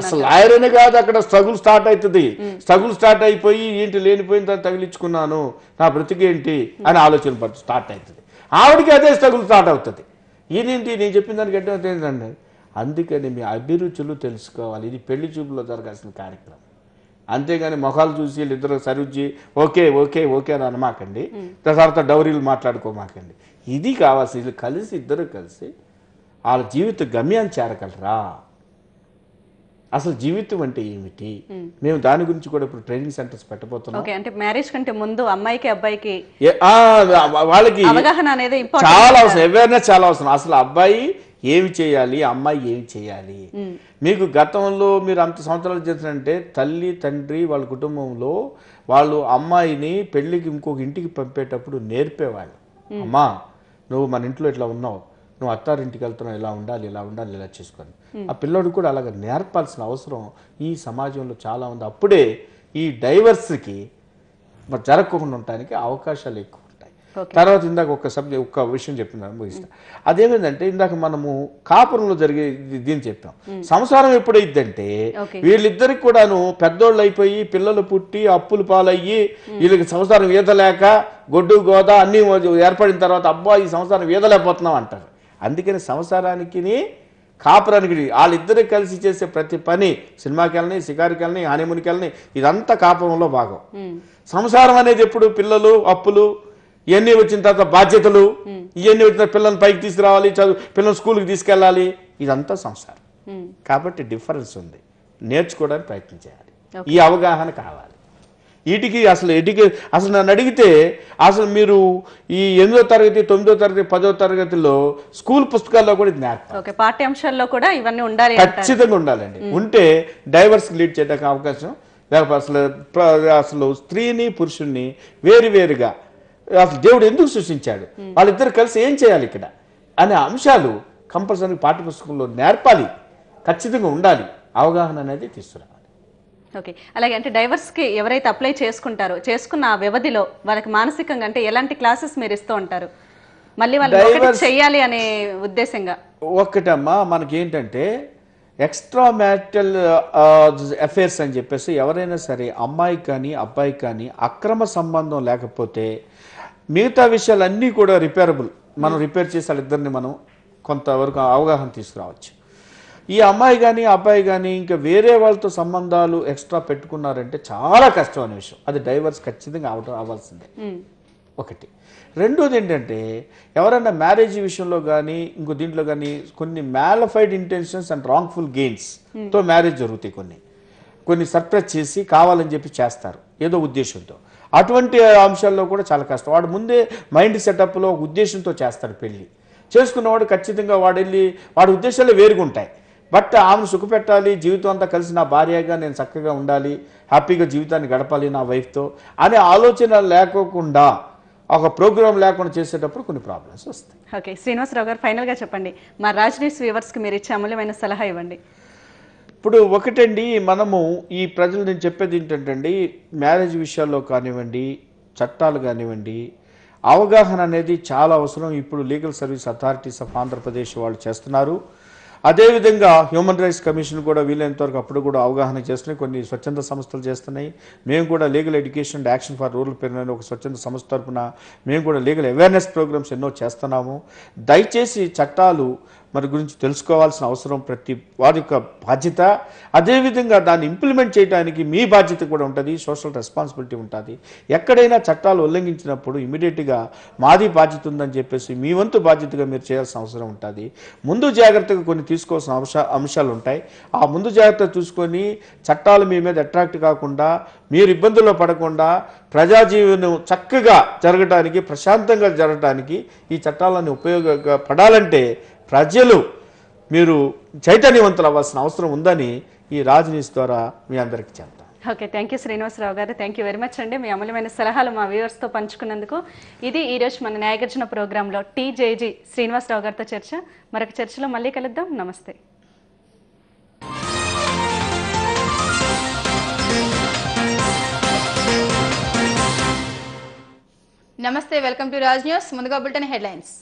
అసలు లాయర్ అనే కాదు, అక్కడ స్ట్రగుల్ స్టార్ట్ అవుతుంది. స్ట్రగుల్ స్టార్ట్ అయిపోయి ఏంటి లేనిపోయిన తర్వాత తగిలించుకున్నాను నా బ్రతికేంటి అని ఆలోచన స్టార్ట్ అవుతుంది. ఆవిడికి అదే స్ట్రగుల్ స్టార్ట్ అవుతుంది. ఈయనేంటి నేను చెప్పిన దానికి ఎట్ట ఏంటండి. అందుకని మీ అభిరుచులు తెలుసుకోవాలి. ఇది పెళ్లి చూపులో జరగాల్సిన కార్యక్రమం. అంతేగాని మొఖాలు చూసి వీళ్ళిద్దరు సరిచి ఓకే ఓకే ఓకే అని అనమాకండి, తర్వాత డౌరీలు మాట్లాడుకోమాకండి. ఇది కావాల్సి వీళ్ళు కలిసి ఇద్దరు కలిసి వాళ్ళ జీవిత గమ్యాన్ని చేరగలరా, అసలు జీవితం అంటే ఏమిటి, మేము దాని గురించి కూడా ఇప్పుడు ట్రైనింగ్ సెంటర్స్ పెట్టబోతున్నాం. అంటే మ్యారేజ్ కంటే ముందు అమ్మాయికి అబ్బాయికి వాళ్ళకి అవగాహన అనేది చాలా అవసరం, అవేర్నెస్ చాలా అవసరం. అసలు అబ్బాయి ఏమి చేయాలి, అమ్మాయి ఏమి చేయాలి. మీకు గతంలో మీరు అంత సంవత్సరాలు చేసినంటే తల్లి తండ్రి వాళ్ళ కుటుంబంలో వాళ్ళు అమ్మాయిని పెళ్లికి ఇంకొక ఇంటికి పంపేటప్పుడు నేర్పేవాళ్ళు. అమ్మా నువ్వు మన ఇంట్లో ఇట్లా ఉన్నావు, నువ్వు అత్తారింటికి వెళ్తున్నావు, ఇలా ఉండాలి ఇలా ఉండాలి ఇలా చేసుకొని. ఆ పిల్లోడు కూడా అలాగ నేర్పాల్సిన అవసరం ఈ సమాజంలో చాలా ఉంది. అప్పుడే ఈ డైవర్స్కి జరగకుండా ఉండటానికి అవకాశాలు ఎక్కువ. తర్వాత ఇందాక ఒక్క విషయం చెప్తున్నాను ముగిస్తా. అదేమిటంటే ఇందాక మనము కాపురంలో జరిగే దీన్ని చెప్పాం. సంసారం ఎప్పుడైద్దంటే వీళ్ళిద్దరికి కూడాను పెద్దోళ్ళు అయిపోయి పిల్లలు పుట్టి అప్పులు పాలయ్యి వీళ్ళకి సంసారం ఈదలేక గొడ్డు గోద అన్ని ఏర్పడిన తర్వాత అబ్బా ఈ సంసారం ఈదలేకపోతున్నాం అంటారు. అందుకని సంసారానికి కాపురానికి వాళ్ళిద్దరికి కలిసి చేసే ప్రతి పని సినిమాకి వెళ్ళని, షికారుకి వెళ్ళని, హనీమూన్కి వెళ్ళని ఇదంతా కాపురంలో భాగం. సంసారం అనేది ఎప్పుడు పిల్లలు అప్పులు ఇవన్నీ వచ్చిన తర్వాత బాధ్యతలు, ఇవన్నీ వచ్చిన పిల్లల్ని పైకి తీసుకురావాలి, పిల్లల్ని స్కూల్కి తీసుకెళ్ళాలి, ఇదంతా సంసారం. కాబట్టి డిఫరెన్స్ ఉంది, నేర్చుకోవడానికి ప్రయత్నం చేయాలి, ఈ అవగాహన కావాలి. వీటికి అసలు నన్ను అడిగితే అసలు మీరు ఈ 8వ తరగతి 9వ తరగతి 10వ తరగతిలో స్కూల్ పుస్తకాల్లో కూడా ఇది నేర్పాలి. పాఠ్యాంశాల్లో కూడా ఇవన్నీ ఉండాలి, ఖచ్చితంగా ఉండాలండి. ఉంటే డైవర్స్కి లీడ్ చేయడానికి అవకాశం. లేకపోతే అసలు స్త్రీని పురుషుణ్ణి వేరువేరుగా అసలు దేవుడు ఎందుకు సృష్టించాడు, వాళ్ళిద్దరు కలిసి ఏం చేయాలి ఇక్కడ అనే అంశాలు కంపల్సరీ పాఠ్యపుస్తకంలో నేర్పాలి, ఖచ్చితంగా ఉండాలి. అవగాహన అనేది తీసుకురావాలి. ఓకే, అలాగే అంటే డైవర్స్కి ఎవరైతే అప్లై చేసుకుంటారో చేసుకున్న ఆ వ్యవధిలో వాళ్ళకి మానసికంగా అంటే ఎలాంటి క్లాసెస్ మీరు ఇస్తూ ఉంటారు, మళ్ళీ వాళ్ళు చెయ్యాలి అనే ఉద్దేశంగా? ఒక్కటమ్మా మనకి ఏంటంటే ఎక్స్ట్రా మ్యారిటల్ అఫైర్స్ అని చెప్పేసి ఎవరైనా సరే అమ్మాయికి కానీ అబ్బాయికి కానీ అక్రమ సంబంధం లేకపోతే మిగతా విషయాలన్నీ కూడా రిపేరబుల్. మనం రిపేర్ చేసి వాళ్ళిద్దరిని మనం కొంతవరకు అవగాహన తీసుకురావచ్చు. ఈ అమ్మాయి కానీ అబ్బాయి కానీ ఇంకా వేరే వాళ్ళతో సంబంధాలు ఎక్స్ట్రా పెట్టుకున్నారంటే చాలా కష్టం అనే విషయం. అది డైవర్స్ ఖచ్చితంగా అవ్వాల్సిందే ఒకటి. రెండోది ఏంటంటే ఎవరైనా మ్యారేజ్ విషయంలో కానీ ఇంకో దీంట్లో కానీ కొన్ని మ్యాలిఫైడ్ ఇంటెన్షన్స్ అండ్ రాంగ్ఫుల్ గెయిన్స్తో మ్యారేజ్ జరుగుతాయి. కొన్ని సర్ప్రైజ్ చేసి కావాలని చెప్పి చేస్తారు ఏదో ఉద్దేశంతో. అటువంటి అంశాల్లో కూడా చాలా కష్టం. వాడు ముందే మైండ్ సెటప్లో ఒక ఉద్దేశంతో చేస్తాడు పెళ్ళి. చేసుకున్నవాడు ఖచ్చితంగా వాడి ఉద్దేశాలు వేరుగా ఉంటాయి. బట్ ఆమెను సుఖపెట్టాలి, జీవితం అంతా కలిసి నా భార్యగా నేను చక్కగా ఉండాలి, హ్యాపీగా జీవితాన్ని గడపాలి నా వైఫ్తో అనే ఆలోచన లేకోకుండా ఒక ప్రోగ్రామ్ లేకుండా చేసేటప్పుడు కొన్ని ప్రాబ్లమ్స్ వస్తాయి. ఓకే, శ్రీనివాసరావు గారు ఫైనల్గా చెప్పండి, మా రాజనీస్ వ్యూవర్స్కి మీరు ఇచ్చే అమూల్యమైన సలహా ఇవ్వండి. ఇప్పుడు ఒకటండి, మనము ఈ ప్రజలు నేను చెప్పేది ఏంటంటే మ్యారేజ్ విషయాల్లో కానివ్వండి, చట్టాలు కానివ్వండి, అవగాహన అనేది చాలా అవసరం. ఇప్పుడు legal service authorities of Andhra Pradesh వాళ్ళు చేస్తున్నారు. అదేవిధంగా హ్యూమన్ రైట్స్ కమిషన్ కూడా వీలైనంతవరకు అప్పుడు కూడా అవగాహన చేస్తున్నాయి. కొన్ని స్వచ్ఛంద సంస్థలు చేస్తున్నాయి. మేము కూడా legal education and action for rural పేరున ఒక స్వచ్ఛంద సంస్థ తరఫున మేము కూడా లీగల్ అవేర్నెస్ ప్రోగ్రామ్స్ ఎన్నో చేస్తున్నాము. దయచేసి చట్టాలు మరి గురించి తెలుసుకోవాల్సిన అవసరం ప్రతి వారి యొక్క బాధ్యత. అదేవిధంగా దాన్ని ఇంప్లిమెంట్ చేయడానికి మీ బాధ్యత కూడా ఉంటుంది, సోషల్ రెస్పాన్సిబిలిటీ ఉంటుంది. ఎక్కడైనా చట్టాలు ఉల్లంఘించినప్పుడు ఇమీడియట్గా మాది బాధ్యత ఉందని చెప్పేసి మీ వంతు బాధ్యతగా మీరు చేయాల్సిన అవసరం ఉంటుంది. ముందు జాగ్రత్తగా కొన్ని తీసుకోవాల్సిన అంశాలు ఉంటాయి. ఆ ముందు జాగ్రత్త చూసుకొని చట్టాలు మీ మీద అట్రాక్ట్ కాకుండా, మీరు ఇబ్బందుల్లో పడకుండా, ప్రజాజీవనం చక్కగా జరగడానికి, ప్రశాంతంగా జరగడానికి ఈ చట్టాలను ఉపయోగపడాలంటే ప్రజలు మీరు చైతన్యవంతులు అవ్వాల్సిన అవసరం ఉందని ఈ రాజ్ న్యూస్ ద్వారా మీ అందరికీ చెప్తాను. ఓకే, థ్యాంక్ యూ శ్రీనివాసరావు గారు. థ్యాంక్ యూ వెరీ మచ్ అండి, మీ అమూల్యమైన సలహాలు మా వ్యూవర్స్తో పంచుకున్నందుకు. ఇది ఈరోజు మన న్యాయగర్జన ప్రోగ్రాంలో టీజేజీ శ్రీనివాసరావు గారితో చర్చ. మరొక చర్చలో మళ్ళీ కలుద్దాం. నమస్తే. నమస్తే, వెల్కమ్ టు రాజ్ న్యూస్. ముందుగా బులెటిన్ హెడ్లైన్స్.